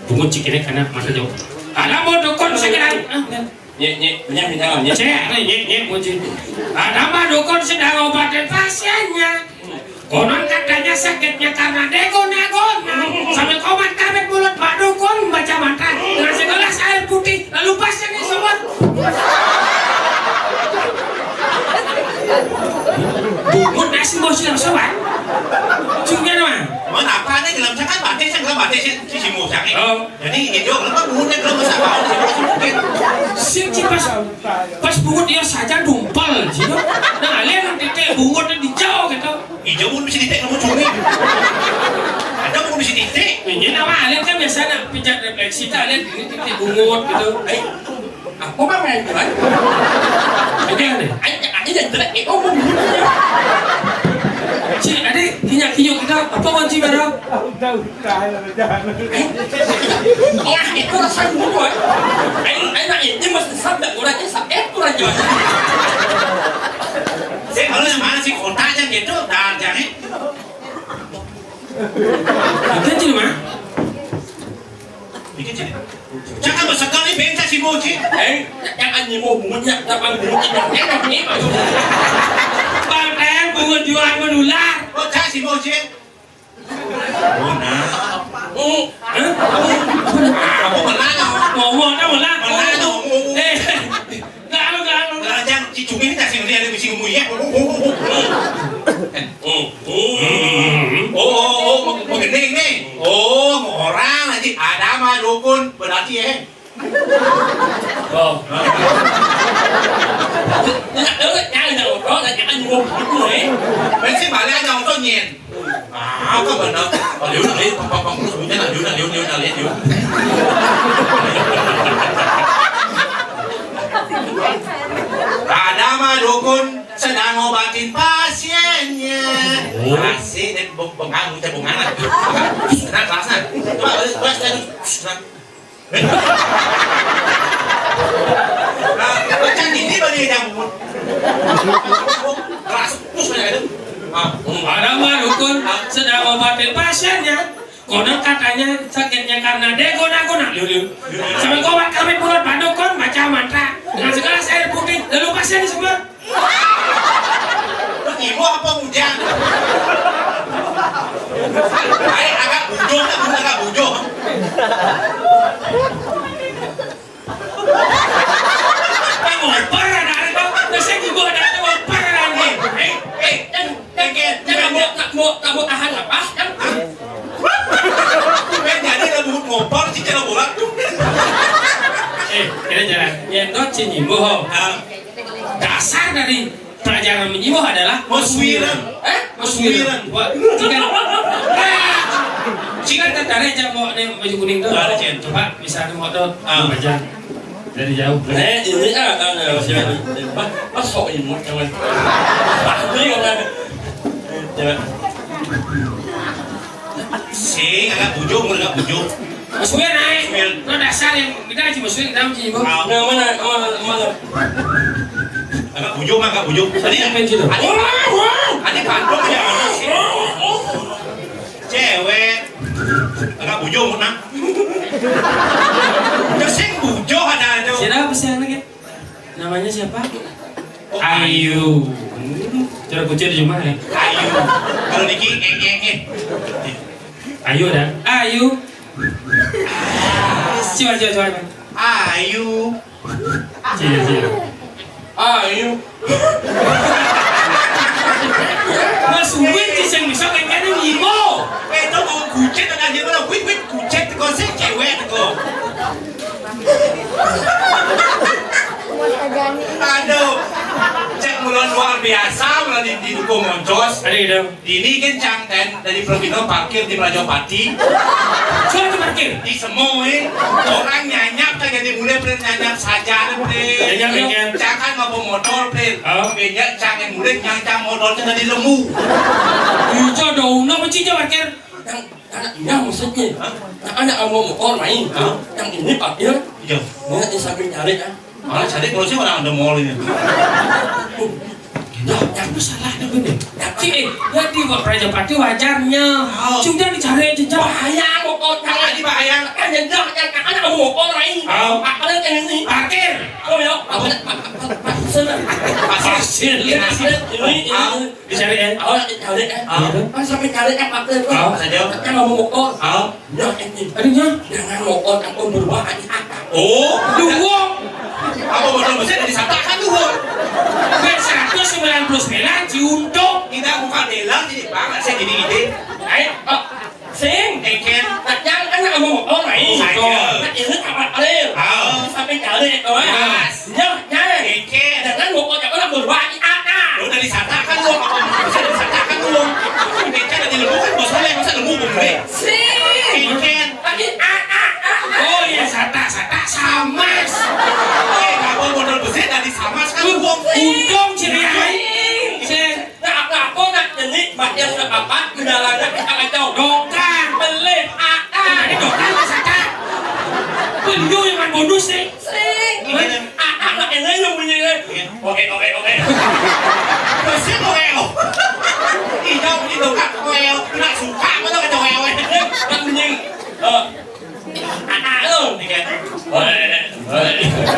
Speaker 1: bungut cikirnya karena masa jauh. Ada mau dukun sekitar.
Speaker 2: Nyek, jangan nyek.
Speaker 1: Nyek, kunci. Ada apa dukun sedang obatin pasiennya. Konon katanya sakitnya karena degona-gona. Sambil komat kabet mulut Pak Dukun baca mantra dengan segelas air putih lalu pasien disemut. Bungut nasi bos yang sobat. Cungnya mah.
Speaker 3: Mana apa nih dalam cakap batik si Simu Cang.
Speaker 1: Oh.
Speaker 3: Jadi hijau kenapa bungut belum masa bau si mungkin.
Speaker 1: Sip pas bungut dia saja dumpal sih. Nah, kalian titik bungutnya di jauh gitu.
Speaker 3: Hijau pun bisa ditek kamu cumi. Ada pun bisa ditek.
Speaker 1: Ini nama kalian kan biasanya pijat refleksi kalian ini titik bungut gitu.
Speaker 2: Aku mah main kan.
Speaker 1: Ada deh.
Speaker 2: Anh jadi jelek itu mau
Speaker 1: Cik, adik, kinyak-kinyuk kita apa kunci baru?
Speaker 2: itu rasanya dulu Anh ini mesti sabda orangnya sabda itu aja.
Speaker 3: Saya kalau yang mana sih kota aja gitu, dah jangan.
Speaker 1: Bikin cik mah?
Speaker 3: Bikin cik. Jangan bersekali bengsa si Moci.
Speaker 2: Yang anh mau bungunya, tapi bungunya enak nih.
Speaker 1: Bang Teng, bungut jual menular.
Speaker 3: Oh, cak si Moci. Oh, nah. Aku menang.
Speaker 1: Ngomong dah melang.
Speaker 3: Menang.
Speaker 1: Galau.
Speaker 3: Jangan si Cumi ini kasih dia ada misi ngomong ya. Oh, gening nih. Oh, orang nanti ada mah dukun berarti ya.
Speaker 1: Oh.
Speaker 3: Bensin balik aja untuk nyen. Apa benar? Liu, papa sebutnya liu. Ada mah dukun sedang ngobatin pasiennya. Asik dan bengang, kita bengang. Nah, kelasnya. Kelas tadi. Macam ini bagi yang kelas pus banyak itu.
Speaker 1: Ada mah dukun sedang obatin pasiennya. Konon katanya sakitnya karena degona-gona. Sampai kobat kami pulang Bandung kon baca mantra dengan segelas air putih lalu pasien disemprot.
Speaker 3: Ibu apa hujan? Ay, agak bujung, agak bujung.
Speaker 1: Kamu parah dari kau. Saya juga ada parah nih.
Speaker 2: Kamu tahan apa?
Speaker 3: Jadi rambut ngopor sih cara bola.
Speaker 1: Kita jalan. Nyendot si nyimbo. Dasar dari pelajaran menyimbo adalah
Speaker 3: Muswiran. Muswiran.
Speaker 1: Jika tertarik aja mau baju kuning tuh. Coba bisa mau tuh baca dari jauh.
Speaker 2: Ini masuk ini jangan. Ini kan.
Speaker 3: Si agak bujung.
Speaker 1: Muswir naik. Nó dasar yang kita cuma muswir dalam nyimbo.
Speaker 2: Mana?
Speaker 3: Agak bujung. Tadi
Speaker 1: Apa yang itu?
Speaker 3: Adi Bandung ya mana sih? Cewek agak bujung mana? Kesing bujung ada tuh.
Speaker 1: Siapa sih anaknya? Namanya siapa? Ayu. Cara kucing di rumah ya.
Speaker 3: Ayu. Kalau Niki
Speaker 1: Ayu dan Ayu. Coba.
Speaker 3: Ayu.
Speaker 1: Cil.
Speaker 2: Ayo.
Speaker 1: Mas Win sih yang bisa kayak gini nyimbo.
Speaker 3: Itu mau kucet ada dia mana? Wit kucet kau sih cewek kau. Aduh, cek mulai luar biasa mulai di Dukuh Moncos.
Speaker 1: Ada gitu.
Speaker 3: Ini kencang kan dari Provino parkir di Rajopati.
Speaker 1: Coba tuh parkir.
Speaker 3: Di semua orang nyanyap kan jadi mulai nyanyap saja
Speaker 1: Nyanyap.
Speaker 3: Jangan mau motor pren.
Speaker 1: Oh.
Speaker 3: Banyak jangan mulai nyanyap motornya dari lemu.
Speaker 1: Iya dong, nama cica parkir.
Speaker 2: Yang maksudnya, anak mau main. Yang ini parkir.
Speaker 3: Iya.
Speaker 2: Ini sampai cari kan.
Speaker 3: Malah cari kalau sih orang ada mall ini.
Speaker 1: Yang masalah ada bener. Tapi di Rajapati wajarnya. Sudah dicari jejak.
Speaker 2: Bahaya motor jangan
Speaker 3: Bahaya.
Speaker 2: kan jejak kan anak mau main. Ada yang ini
Speaker 1: Parkir.
Speaker 2: Apa ya?
Speaker 1: Pasir.
Speaker 2: Ini
Speaker 1: Dicari ya.
Speaker 2: cari kan sampai cari kan parkir. Kan mau motor. Ya ini.
Speaker 1: Aduhnya.
Speaker 2: Jangan motor yang berubah aja.
Speaker 3: Oh,
Speaker 1: Duwong.
Speaker 3: apa motor mesin dari Satakan tuh?
Speaker 1: B199 diuntuk.
Speaker 3: Kita buka delang jadi banget saya jadi ide.
Speaker 2: Sing,
Speaker 3: Eken.
Speaker 2: yang anak mau motor main.
Speaker 3: Saya.
Speaker 2: Kan ini apa kalian? Sampai cari itu ya. Ya,
Speaker 3: Eken.
Speaker 2: jangan motor yang orang berubah aja.
Speaker 3: Lo dari Satakan lu apa mesin dari Satakan lu? Eken dari lembu kan bos saya masa lembu beli.
Speaker 2: Sing,
Speaker 3: Eken.
Speaker 2: lagi
Speaker 1: Oh iya Sata Samas.
Speaker 3: Kalau motor mesin dari Samas kan uang.
Speaker 1: Untung ciriai.
Speaker 2: Aku nak jadi bagian apa? Kendalanya kita kacau.
Speaker 1: Dokter.
Speaker 2: Beli
Speaker 1: Ini dokter Mas Sata. Penyu yang bonus nih.
Speaker 2: Sing, anak ini yang punya. Oke.
Speaker 3: Mesin oeo. Hijau punya dokter oeo. Nak suka mana kata oeo.
Speaker 2: Yang punya. Anak lo.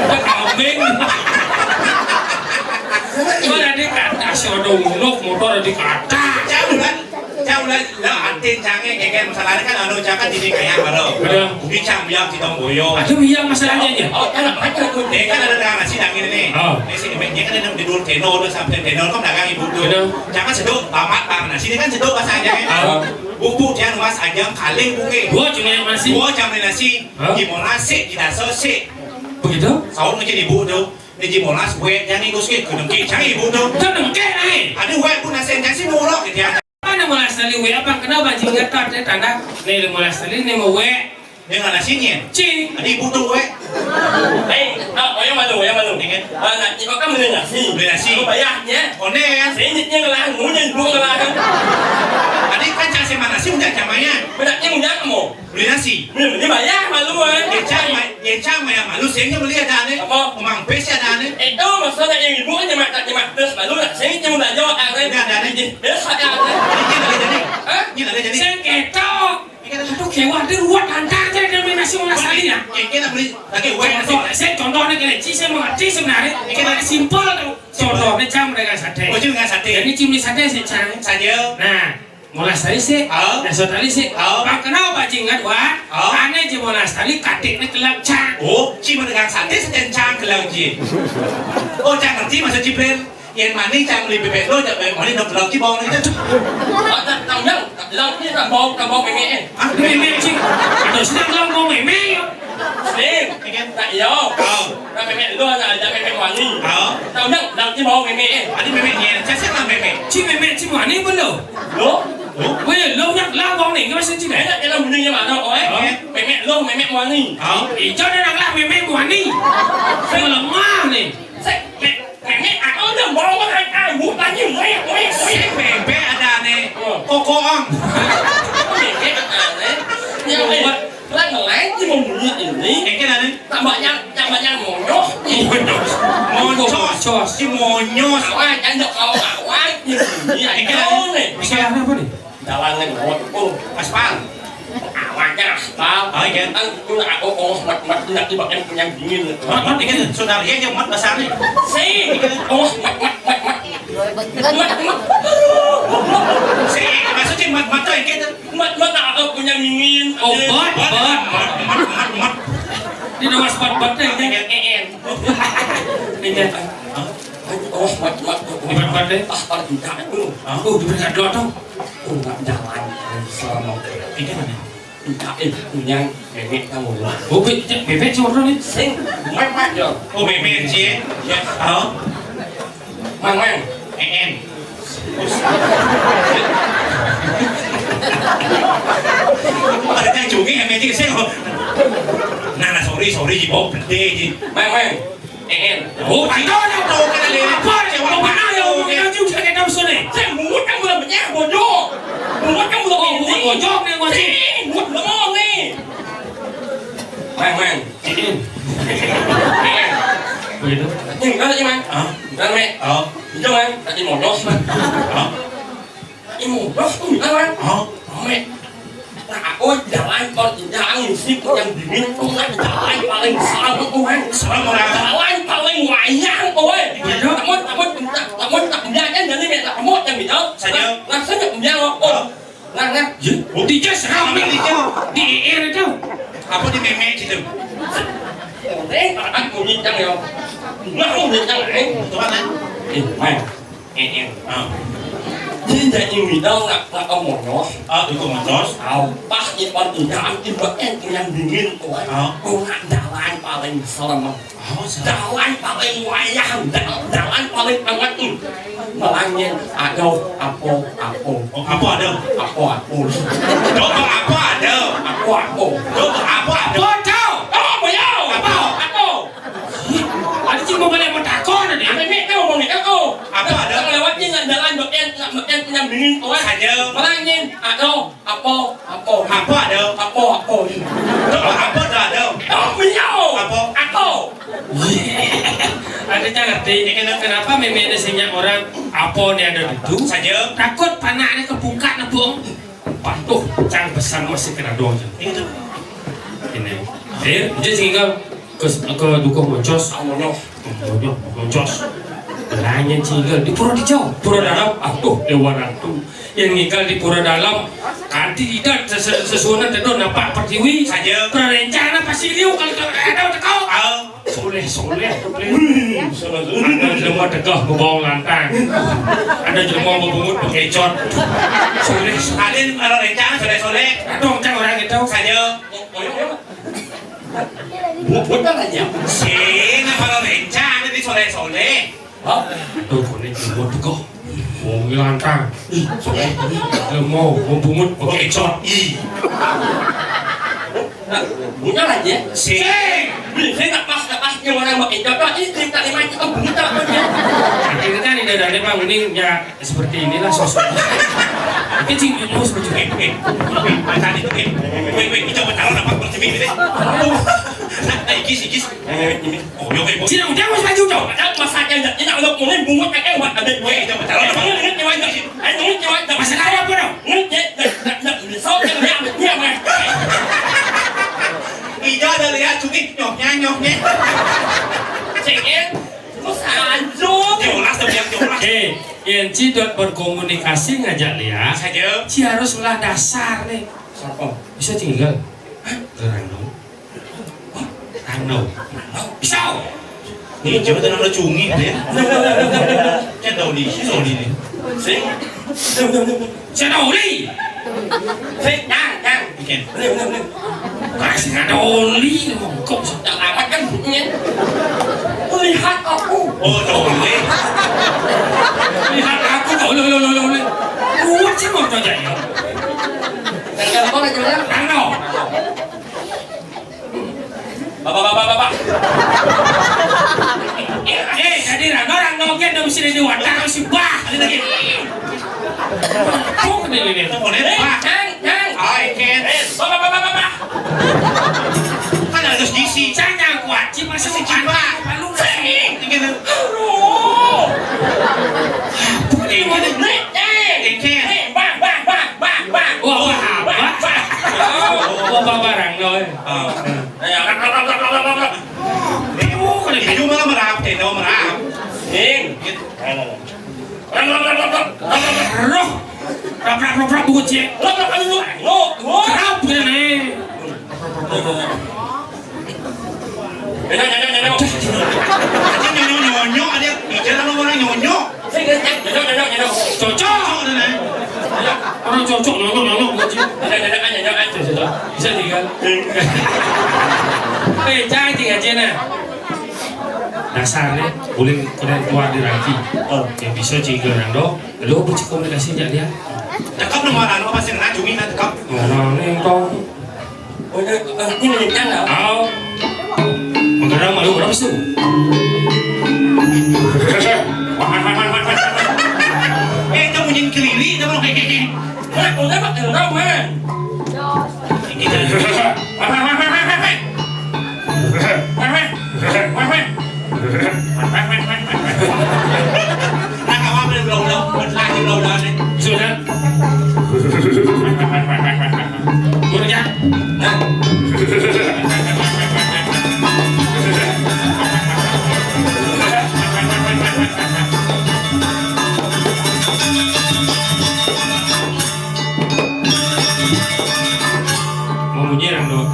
Speaker 1: Kambing. Mana dia kata sodong motor di kata.
Speaker 3: Jauh lah antin canggih kayak masalahnya kan anu jangan jadi kayak baru. Mungkin biang si Tomboyo.
Speaker 1: Ada biang masalahnya ya.
Speaker 2: Anak
Speaker 3: Dia kan ada dagang nasi daging ini. Ini sih dia kan ada di dulu tenor sampai tenor kan dagang ibu tuh. Jangan seduk tamat bang nasi ini kan seduk bahasanya kan. Buku dia nuas ayam kaleng buke.
Speaker 1: Dua cuma nasi.
Speaker 3: Dua jam nasi. Gimana sih tidak selesai.
Speaker 1: Begitu?
Speaker 3: Sahur ngecil ibu tuh. Di Jimonas gue yang ikut sih ke dengki canggih ibu tuh.
Speaker 1: Kan dengki nih.
Speaker 3: Ada gue pun nasi yang sih murah gitu ya.
Speaker 1: Mana mulai sekali we apa kenapa jika tak ada tanda nih mulai sekali nih mau we
Speaker 3: dengan nasinya.
Speaker 1: cing.
Speaker 3: Ada ibu tuh we.
Speaker 2: yang malu. Nanti kau kan beli nasi.
Speaker 3: Beli nasi.
Speaker 2: Bayarnya.
Speaker 3: Onen.
Speaker 2: Sedikitnya ngelang, mungkin dua ngelang.
Speaker 3: Adik kan cari sama nasi udah jamanya.
Speaker 2: Bedaknya mudah kamu.
Speaker 3: Beli nasi.
Speaker 2: Ini bayar malu
Speaker 3: Yang yang malu sehingga beli ada nih. Umang pes ada nih.
Speaker 2: Itu maksudnya yang ibu kan nyemak terus malu lah. Sehingga mudah jawab ada.
Speaker 3: Ada nih.
Speaker 2: Biasa ada.
Speaker 3: Ini ada jadi. Ini ada jadi.
Speaker 1: Saya ketok.
Speaker 3: Ini ada
Speaker 1: lewat dia ruat lantang jadi dominasi Monas tadi ya.
Speaker 3: Kita beli lagi web
Speaker 1: Saya contohnya gini, saya mengerti sebenarnya. Kita simpel tuh. Contohnya cam dengan sate.
Speaker 3: Oh cuma dengan sate.
Speaker 1: Jadi cimli sate sih cang.
Speaker 3: Saja.
Speaker 1: Nah, Monas tadi sih. Nah, so tadi sih. Pak kenal Pak Jingat wah. Aneh je Monas tadi katiknya kelak cang.
Speaker 3: Oh, cuma dengan sate sejencang kelang ji. Oh, cang ngerti maksud Jibril. Yang mana cang beli bebek lo, jangan mana dok lagi bawang itu.
Speaker 2: Tao nhá, lâu như là bông mẹ mẹ.
Speaker 1: Mẹ chứ. Tôi sẽ đang lo mẹ mẹ.
Speaker 2: Xem, tại vô. Ra mẹ mẹ luôn là mẹ mẹ Hoàng Nhi. Tao nhá, lâu như bông mẹ mẹ.
Speaker 3: Anh mẹ mẹ nhẹ, chắc sẽ là mẹ mẹ.
Speaker 1: Chứ mẹ chứ Hoàng Nhi vẫn lâu.
Speaker 2: Đúng.
Speaker 1: Bây giờ lâu nhắc lao bóng này cái gì
Speaker 2: Đấy là cái lòng như mà đâu ấy. Mẹ mẹ luôn, mẹ mẹ Hoàng Nhi.
Speaker 1: Thì cho nên là mẹ mẹ Hoàng Nhi. Sao là ma này.
Speaker 2: Mẹ ở đường bóng có ai muốn ta như mẹ
Speaker 3: Mẹ bé ada nè. Cô ông.
Speaker 2: Mẹ đấy. Nhưng mà lát mà lát chứ mong như ý.
Speaker 3: Cái này đi.
Speaker 2: Tạm bợ nhăn mồ nhốt.
Speaker 3: Mồ cho chứ mồ nhốt.
Speaker 2: Ảo ai chẳng được ảo ai như vậy đó này.
Speaker 1: Sao làm apa nih?
Speaker 2: Jalan lên một
Speaker 3: Aspal.
Speaker 2: ảo ai cái nào.
Speaker 3: Ở kìa.
Speaker 2: Anh cứ là mặt đặt đi bậc em nhăn dingin.
Speaker 3: Mắt cái này, saudara yang mắt là sáng đi.
Speaker 2: Si. Mặt.
Speaker 3: Si, maksudnya mat tuh yang kita.
Speaker 2: Mặt nào đâu punya dingin.
Speaker 3: Mat.
Speaker 1: Di nomor spot-spot deh,
Speaker 2: En.
Speaker 1: Ini dia.
Speaker 2: Mặt.
Speaker 1: Spot-spot deh.
Speaker 2: Kalau tidak itu.
Speaker 1: Diberikan doa dong.
Speaker 2: Nggak jalan selama
Speaker 3: Ini mana?
Speaker 2: tidak yang bebek kamu lah.
Speaker 1: Bebek cuma orang ini.
Speaker 2: Sing, mang rồi.
Speaker 3: Oh, bebek sih. Ya.
Speaker 2: Mang.
Speaker 3: En. Ada yang cungi em ini sih. Nah, sorry gì bố bê gì.
Speaker 2: Mang. En.
Speaker 3: Phải đó đâu cái này
Speaker 1: Apa? Mau mana ya? Mau juga kayak kamu sini.
Speaker 2: Saya muốn kamu là một nhà bojok. Muốn kamu là
Speaker 1: Mau bojok nih gua sih.
Speaker 2: Muốn là ngon nih. Mang. En.
Speaker 1: Begitu.
Speaker 2: Nhưng đó chứ mang. Mang mẹ. Chứ mang. Tadi một đốt mang. Tadi một đốt. Mang mang. Mẹ. Ôi, jalan jangan sip yang dingin, jalan paling salah Tuhan. Jalan paling wayang, ôi. Tak mau jadi mẹ tak mau yang gitu. Langsung punya oh. Nah.
Speaker 1: Di jas ramai di air itu.
Speaker 3: Apa di meme situ?
Speaker 2: Anh cũng nhìn chẳng hiểu. Nó không nhìn chẳng này.
Speaker 3: Tuan kan?
Speaker 2: Mang. En. Jadi ini đâu là ông một nó.
Speaker 3: Itu matos.
Speaker 2: Pas ini waktu jalan tiba yang dingin tuh. Jalan paling serem. Jalan paling wayang. Jalan paling banget. Malangnya ada apa.
Speaker 3: Apa ada? Coba apa ada? Coba apa ada?
Speaker 1: Bocau.
Speaker 2: Oh, beliau. Apa?
Speaker 1: Ada cuma boleh mentakon ada.
Speaker 2: Mẹ kau mau nih kau.
Speaker 3: Apa ada?
Speaker 2: Lewatnya nggak jalan bagian yang dingin tuh.
Speaker 3: Saja.
Speaker 2: Malangnya ada apa.
Speaker 3: Apa ada? Coba apa ada?
Speaker 2: Oh, beliau. Apa?
Speaker 1: Ada ngerti kenapa meme ada banyak orang apa nih ada itu
Speaker 3: Saja.
Speaker 1: takut panaknya kebuka nih buang patuh cang pesan masih kena doang
Speaker 3: Itu.
Speaker 1: ini jadi sehingga ke dukuh moncos moncos belanya sehingga di pura dijauh pura dalam dewan itu yang tinggal di pura dalam kanti tidak sesuatu itu nampak pertiwi
Speaker 3: Saja.
Speaker 1: perencana pasti liu kalau ada kau soleh ada jelema tegah bebawang lantang ada jelema bebungut bekecot soleh
Speaker 3: Ada orang rencana soleh.
Speaker 1: dong cang orang itu
Speaker 3: Saja.
Speaker 2: Buat apa aja?
Speaker 3: Sih, kalau rencana di soleh.
Speaker 1: tuh ini jelema tegah bebawang lantang soleh jelema bebungut bekecot
Speaker 2: Buat apa aja?
Speaker 3: Sih.
Speaker 2: Saya tak pas yang orang pakai contoh ini cerita lima itu begitu aja.
Speaker 1: akhirnya kan ini dari bang ini ya seperti inilah sosoknya kecil itu seperti
Speaker 3: Tadi itu wait, coba taruh dapat bersih ini. Ikis. Oh, yo wait.
Speaker 1: sini udah mas maju dong
Speaker 2: Ada masaknya ini kalau mulai bungut kayak buat ada
Speaker 3: Wait, coba taruh dapat.
Speaker 2: Ini nyawa ini. Ini nyawa
Speaker 1: masalah apa dong
Speaker 2: ini sok yang dia mah.
Speaker 1: Cidot berkomunikasi ngajak Lia.
Speaker 3: Saja.
Speaker 1: Ci harus ulah dasar nih.
Speaker 2: Siapa?
Speaker 1: Bisa tinggal. Rangno. Rangno. Bisa.
Speaker 3: Ini coba tenang lo cungi deh. Kan tahu di sini nih.
Speaker 2: Sing.
Speaker 1: Saya tahu nih.
Speaker 2: Sing, yang.
Speaker 3: Bikin.
Speaker 1: Kasih ada oli mongkok.
Speaker 2: Yang amat kan bunyinya. Lihat aku.
Speaker 3: Oh, boleh.
Speaker 1: Lihat aku kok lo. Kuat sih mau coba ya.
Speaker 2: Yang apa lagi bilang?
Speaker 1: Rangno.
Speaker 2: Bapak.
Speaker 1: Jadi Rangno kan udah mesti di wadah si bah. Ada lagi. Kok ini.
Speaker 3: Boleh, Pak.
Speaker 2: Yang.
Speaker 3: I can.
Speaker 2: Bapak.
Speaker 3: Kan harus diisi.
Speaker 1: Saya kuat sih masih si Cipa. Lalu sih.
Speaker 3: Bikin.
Speaker 2: Aduh.
Speaker 3: Ini
Speaker 2: Nih. Bang.
Speaker 1: Wah, Bapak Rangno.
Speaker 3: Itu malah merap, tidak merap.
Speaker 1: Roh. Raprak buku cek. Kenapa nih?
Speaker 3: Ada nyonyo, ada bicara orang nyonyo.
Speaker 1: Cocok. Orang cocok nyonyo buku cek. Bisa tinggal. Jangan tinggal aja nah. Dasarnya boleh kalian keluar di raki. Yang bisa tinggal Rangno. Lalu apa cek komunikasi aja dia?
Speaker 3: Cakap nomor anu apa sih nak cumi nak cakap.
Speaker 1: Orang ini kau.
Speaker 2: Ini menjadi hả?
Speaker 1: Kau. Menggerang malu berapa sih?
Speaker 3: Kamu nyin kelili, kamu kayak.
Speaker 2: Aku dapat từ đâu mà?
Speaker 3: Nak awak belum lagi belum dah.
Speaker 1: Sudah. Sudah. Mau nyerang dong.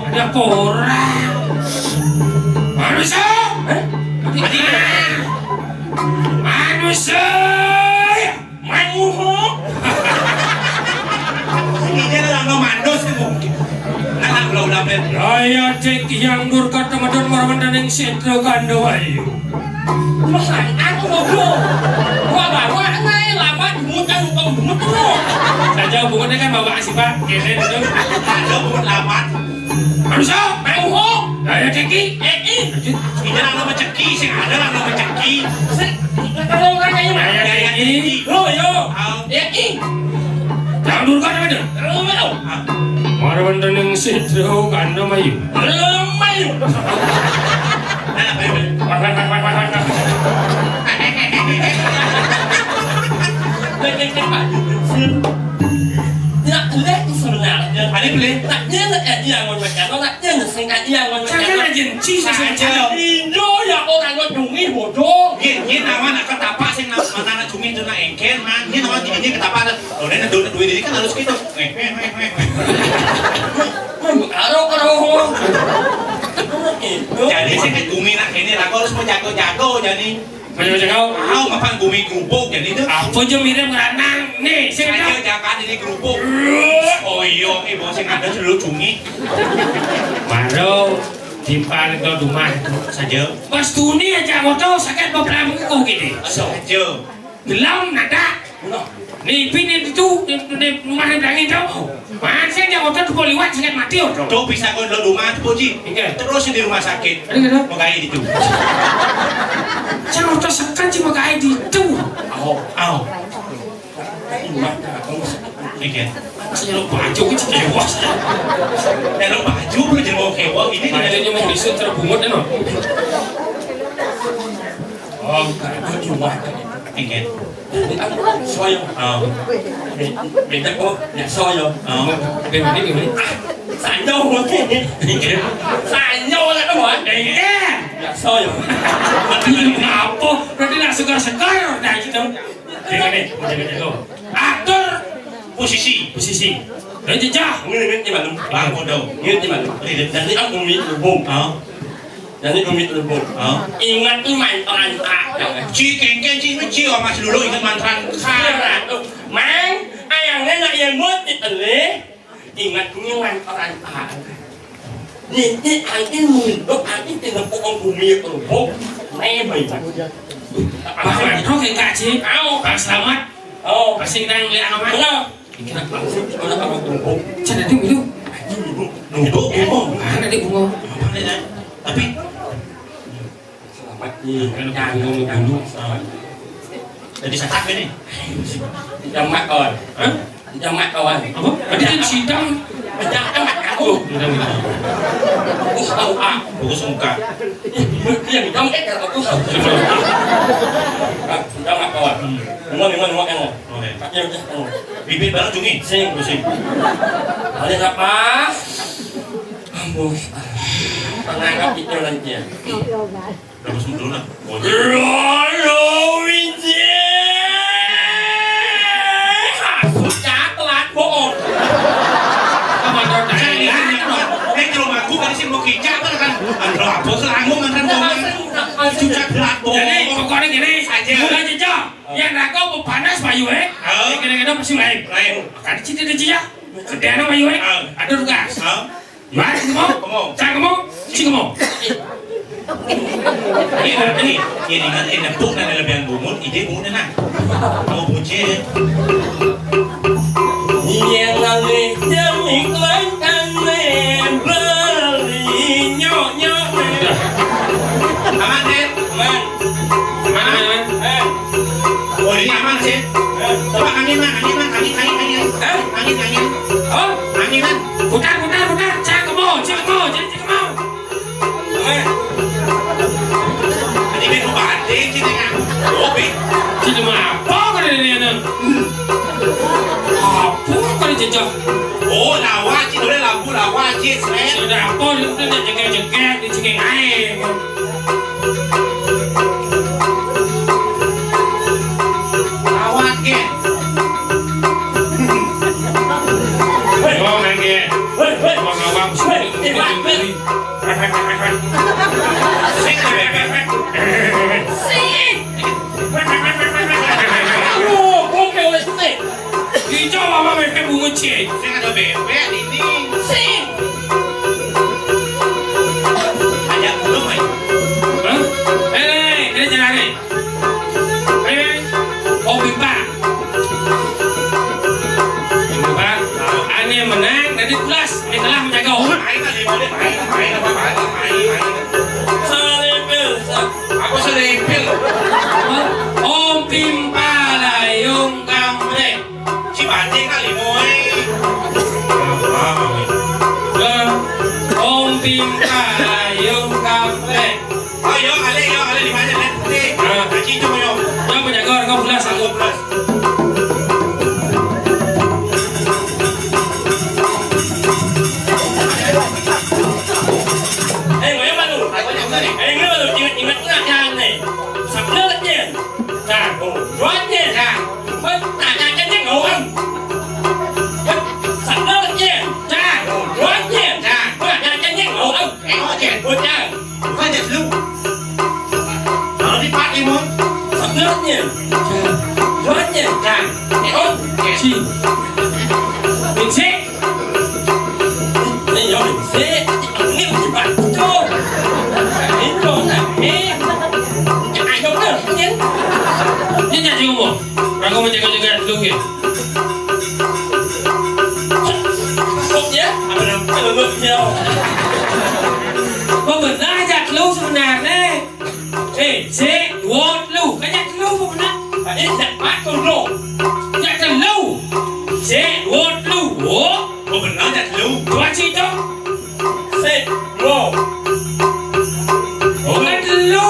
Speaker 1: Ada orang. Manusia. Manusia.
Speaker 3: Ini adalah nomandos mungkin. Nak belum dah.
Speaker 1: Raya cek yang durka teman-teman marawan dan yang setro kando ayu.
Speaker 2: Masang aku ngobrol. Gua bawa ngay lamat mutan mutan tuh.
Speaker 1: Saja hubungannya kan bawa si Pak. Kira itu.
Speaker 3: Ada bukan lamat.
Speaker 1: Manusia.
Speaker 2: Mau ho?
Speaker 1: Raya ceki.
Speaker 3: Ini adalah nama ceki, sih ada nama ceki.
Speaker 2: Kalau nggak kayak
Speaker 1: Raya ceki.
Speaker 2: Lo yo.
Speaker 1: Yang durka teman-teman.
Speaker 2: Lo.
Speaker 1: Marawan dan yang setro kando ayu.
Speaker 2: Lo mayu. Nak lihat sebenarnya.
Speaker 3: Ada boleh.
Speaker 2: Nak dia nak dia macam mana? Nak dia nak sengat dia macam
Speaker 1: Saya
Speaker 2: mana?
Speaker 1: agensi
Speaker 3: Saja.
Speaker 1: saja.
Speaker 2: Indo ya orang yang cungi bodoh.
Speaker 3: Ini nama nak ketapa sih mana nak cumi itu nak engkel mah. Ini nama ini ketapa. Kalau dia nak duit ini kan harus gitu.
Speaker 2: Kalau.
Speaker 3: Jadi sih kan cumi nak ini lah harus mau jago-jago jadi.
Speaker 1: Macam kau.
Speaker 3: Mau mapan bumi kerupuk jadi itu.
Speaker 1: Apa je mirip meranang. Nih, saya
Speaker 3: Saya jangan ini kerupuk. Oh iya, ibu sih ada dulu cumi
Speaker 1: Maro di paling kau rumah
Speaker 3: saja.
Speaker 1: pas tuni aja motor sakit beberapa kau gini.
Speaker 3: Saja.
Speaker 1: Gelam nada. Nih pini itu nih rumah yang dangin tau. Masih aja motor tu boleh lewat sakit mati orang.
Speaker 3: Tuh bisa kau di rumah tuh Puji. Terus di rumah sakit.
Speaker 1: Ada kena?
Speaker 3: Mau kayak gitu.
Speaker 1: Jangan motor sekan cuma kayak itu.
Speaker 3: Au. Oke.
Speaker 1: Saya lupa baju kita tewas.
Speaker 3: Dan lo baju belum jadi mau kewa ini.
Speaker 1: Bajunya mau disut terbungut kan? Oh,
Speaker 2: Aku cuma.
Speaker 3: Oke.
Speaker 2: Soyo. Beda kok, ya soyo.
Speaker 1: gini.
Speaker 2: Sanyo mungkin. Sanyo lah kan, Wan. Ya soyo.
Speaker 1: Apa? Berarti nak segar-segar dah kita. Ini, jaga-jaga. Atur
Speaker 3: Posisi.
Speaker 1: posisi. Dan jejak.
Speaker 2: Ngerti malu.
Speaker 3: Bangun dong.
Speaker 2: Ngerti malu. Jadi aku umit lubung. Jadi umit lubung. Ingat iman orang tak.
Speaker 3: Ci kengkeng ci ci orang masih dulu ingat mantra.
Speaker 2: Karena tuh, mang, ayang nenek yang buat itu ingat iman orang tak. Jadi angin mundur, angin tidak pokok bumi lubung. Memang.
Speaker 1: Bahkan roh kayak gaji.
Speaker 2: Kau
Speaker 1: Selamat.
Speaker 2: oh,
Speaker 1: Masih nang lihat apa?
Speaker 2: kenal. Kira langsung sekolah kalau lubung.
Speaker 1: Cara dia minum.
Speaker 3: Duduk ngomong.
Speaker 1: Mana dia bungo?
Speaker 3: Tapi
Speaker 2: Selamat jangan dulu. Selamat.
Speaker 3: jadi sakit ini.
Speaker 2: Tidak makan.
Speaker 1: Hah?
Speaker 2: Tidak makan.
Speaker 1: Apa? Tadi kan sidang.
Speaker 2: Jangan makan aku.
Speaker 1: Tidak.
Speaker 2: Aku tahu ah.
Speaker 3: Bagus muka.
Speaker 2: Yang kamu aku tahu. Tidak makan. Memang makan.
Speaker 3: Oke.
Speaker 2: Pakai udah.
Speaker 3: Bibir baru cungi.
Speaker 2: Sing.
Speaker 3: Pusing.
Speaker 2: Ada apa? Ampun. Penangkap itu nanti ya.
Speaker 3: Bagus dulu lah.
Speaker 2: Rolo Winje. Sudah telat bohong.
Speaker 3: Di rumahku kan sih mau kicap kan. Ada apa selangung kan ngomong. Sudah berat
Speaker 1: Jadi
Speaker 3: bohong.
Speaker 1: pokoknya gini.
Speaker 3: Aja.
Speaker 1: Udah jejak. Yang rako mau panas bayu Kira-kira pasti lain.
Speaker 3: Lain.
Speaker 1: Kan cinta dia jejak. Kedana bayu Ada tugas. Mari kamu. Saya kamu. Si kamu.
Speaker 3: Ini kan enak tuh kan lebih bumut. Ide bumutnya nak. Mau buce.
Speaker 2: Yang lagi yang iklankan beli nyok.
Speaker 3: Aman sih.
Speaker 2: Man.
Speaker 1: Mana?
Speaker 3: Oh ini aman sih. Coba angin.
Speaker 1: Oh,
Speaker 3: Angin kan.
Speaker 1: putar. Saya kamu. Jadi kamu.
Speaker 2: Man.
Speaker 3: Ini minum batik sih kan. Kopi.
Speaker 1: Jadi apa kan ini anak? Apa kan jejak?
Speaker 3: Oh lawa sih, boleh lampu lawa sih.
Speaker 1: Sudah apa dia udah jengkel di cengeng air.
Speaker 3: Lawa ke.
Speaker 1: Oh, nangge. Ngawang Hijau apa mereka bunga cie?
Speaker 3: Saya ada bebek ini.
Speaker 2: Sing.
Speaker 3: Ada belum mai?
Speaker 1: Hah? Ini jalan ni. Oh bimba. Bimba. Ani yang menang, nanti pulas. Ini kalah menjaga orang.
Speaker 3: Main kali boleh main.
Speaker 2: Salibel.
Speaker 3: Aku selipil.
Speaker 1: Om Pimpa Layung Kamre.
Speaker 3: Si Bandi kali moy.
Speaker 1: Om Pimpa Layung Kamre.
Speaker 3: Ayo kali di mana nanti? Haji tu yo.
Speaker 1: Jangan menjaga orang kau pulas aku.
Speaker 3: Plus.
Speaker 2: Ngoyo malu.
Speaker 3: Aku yang tadi.
Speaker 2: Ngoyo malu ingat jangan nih. Sabda je. Nah, buat je. Nah, buat tak jangan ngomong. Sabda je. Nah, buat je. Nah, buat jangan ngomong.
Speaker 3: Tengok je.
Speaker 2: Buat je.
Speaker 3: Bukan je lu. Kalau di Pak Imun.
Speaker 2: Sabda je. Buat je. Nah, oh,
Speaker 1: Si. Binsik.
Speaker 2: ini yo se. Ini cepat tu. Ini tu nak. Ayo dah, ni.
Speaker 1: Dia jangan ngomong. Aku menjaga-jaga dulu ke.
Speaker 2: Ya, apa nama? Lu dia.
Speaker 1: Kau benar ajak lu sebenarnya. Si, word lu. Ajak lu benar.
Speaker 2: Ini dapat tu.
Speaker 1: Ajak lu. Si, word lu. Oh,
Speaker 3: Oh benar je lu.
Speaker 1: buat situ.
Speaker 2: Se, lo.
Speaker 1: Bukan lu.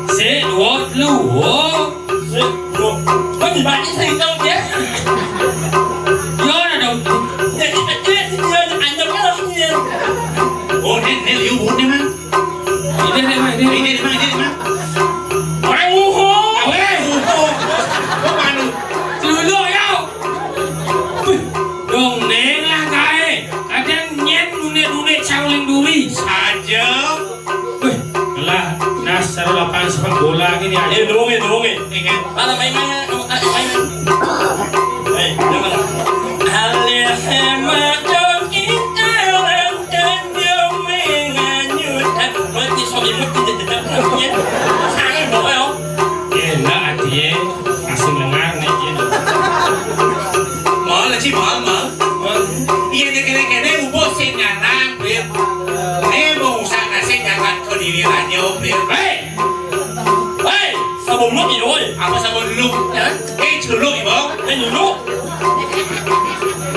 Speaker 1: Si, word lu. Oh,
Speaker 2: Có gì bạn đi xem đâu nhé.
Speaker 1: do là đầu.
Speaker 2: Để anh đâu có đâu nhiều.
Speaker 3: Oh ni liu bun ni man.
Speaker 1: Đi.
Speaker 3: Ini di mana?
Speaker 2: Orang nguho.
Speaker 1: Aweh.
Speaker 2: Sabun nước gì rồi?
Speaker 3: Apa sabun lu? Eh, celuk ibu.
Speaker 2: Anh nhìn lúc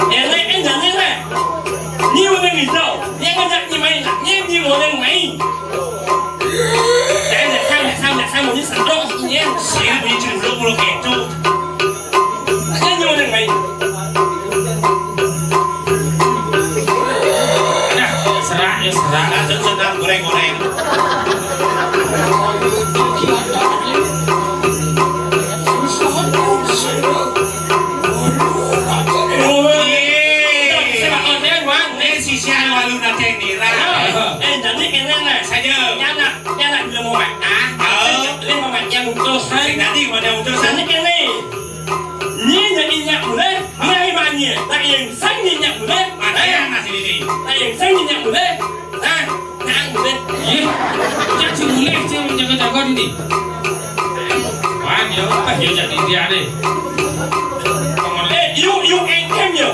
Speaker 2: Nhà này anh nhận như này Nhiều người nghỉ đâu Nhà con nhặt như mày là nhé như người lên mày Để nhặt sao một những sản rộng nhé
Speaker 3: Xíu bị celuk lu kẹt tu.
Speaker 2: Nhé như người lên mày
Speaker 1: Serak ya serak.
Speaker 3: Nah, sedang goreng-goreng. Siang walu na ceng nira.
Speaker 2: Jadi kena lah
Speaker 3: Saja.
Speaker 2: Jangan bila mau makan Ini mau makan yang utusan
Speaker 3: Sing tadi mana utusan?
Speaker 2: Jadi kena Ni jadi nyak boleh Ngai banyak Tak yang sang ni nyak boleh
Speaker 3: Mana yang nasi ini?
Speaker 2: Tak yang sang ni nyak boleh Nang boleh
Speaker 1: Ih, jangan boleh sih menjaga-jaga ini. Wah, dia jadi dia deh.
Speaker 2: You ain't came you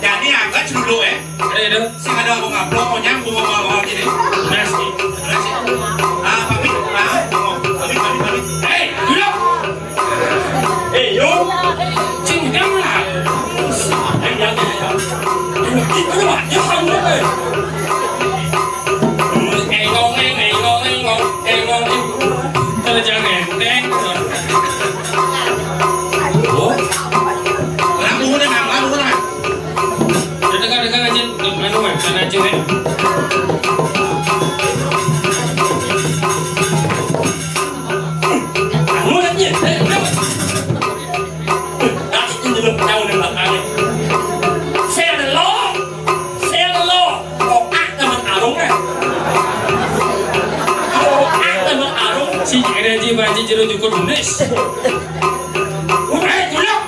Speaker 3: Jadi agak celuk
Speaker 1: Ada dah.
Speaker 3: Sing ada mau ngaplok mau nyambung mau gini.
Speaker 1: Nasi.
Speaker 3: Pamit. Pamit.
Speaker 1: Hey, duduk.
Speaker 2: you
Speaker 1: Cing jangan lah.
Speaker 2: Jangan Itu lah Dia sang boleh Engong
Speaker 1: Kalau jangan enteng. Oh,
Speaker 3: Lampu dah.
Speaker 1: dengar aja. Anu kan aja kan.
Speaker 2: Anu lagi That's in the look down in the valley Say the law Kau akta mengarung Kau akta mengarung
Speaker 1: Si ada di baca jeruk cukup nulis. Udah duduk.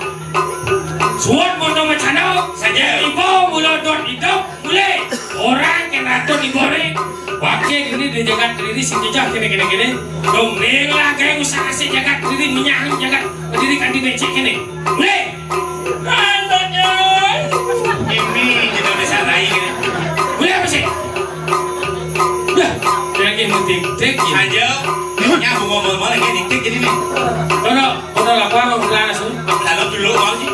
Speaker 1: Suat bodoh macam saja ibu mula dot hidup boleh. Orang yang ratu dibore. Wakil ini dijaga diri si jejak kene. Dongeng lah kayak usaha si jaga diri minyak jaga diri kan di becek kene. Boleh.
Speaker 2: Anaknya
Speaker 3: Ini kita bisa naik.
Speaker 1: Boleh apa sih? Dah. Lagi mutik-tik ya.
Speaker 3: Saja. Nyambung ngomong lagi dikit jadi nih.
Speaker 1: Kono apa mau langsung?
Speaker 3: Dalam dulu mau sih.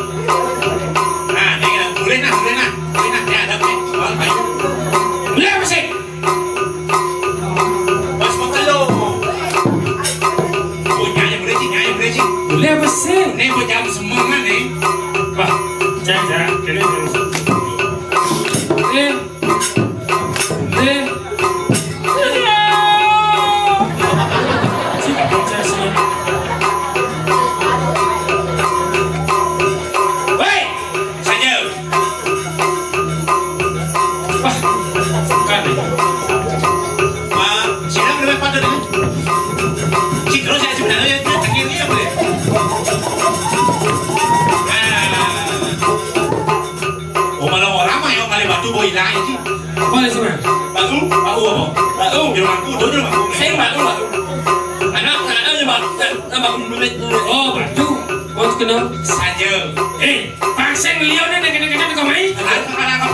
Speaker 3: Nah, ini kan boleh nah. Ya ada nih. Mau baik.
Speaker 1: Boleh apa sih?
Speaker 3: Bos makalo. Oh, nyaya boleh sih.
Speaker 1: Boleh apa sih?
Speaker 3: Ini mau jam semangat nih.
Speaker 1: Wah, jangan kene terus.
Speaker 3: Saja.
Speaker 1: Wah, kan nih.
Speaker 3: Sidang lebih padat ini. Si terus ya sebenarnya akhirnya boleh. Oh malah orang mah yang kali batu boy hilang sih.
Speaker 1: Boleh sih, Bang.
Speaker 3: Batu apa? Batu di rumahku, di rumahku.
Speaker 2: Saya batu Anak je batu menit
Speaker 1: Oh, batu. Kau kenal?
Speaker 3: Saja.
Speaker 1: Pasang liau ni kena kau mai.
Speaker 3: Kalau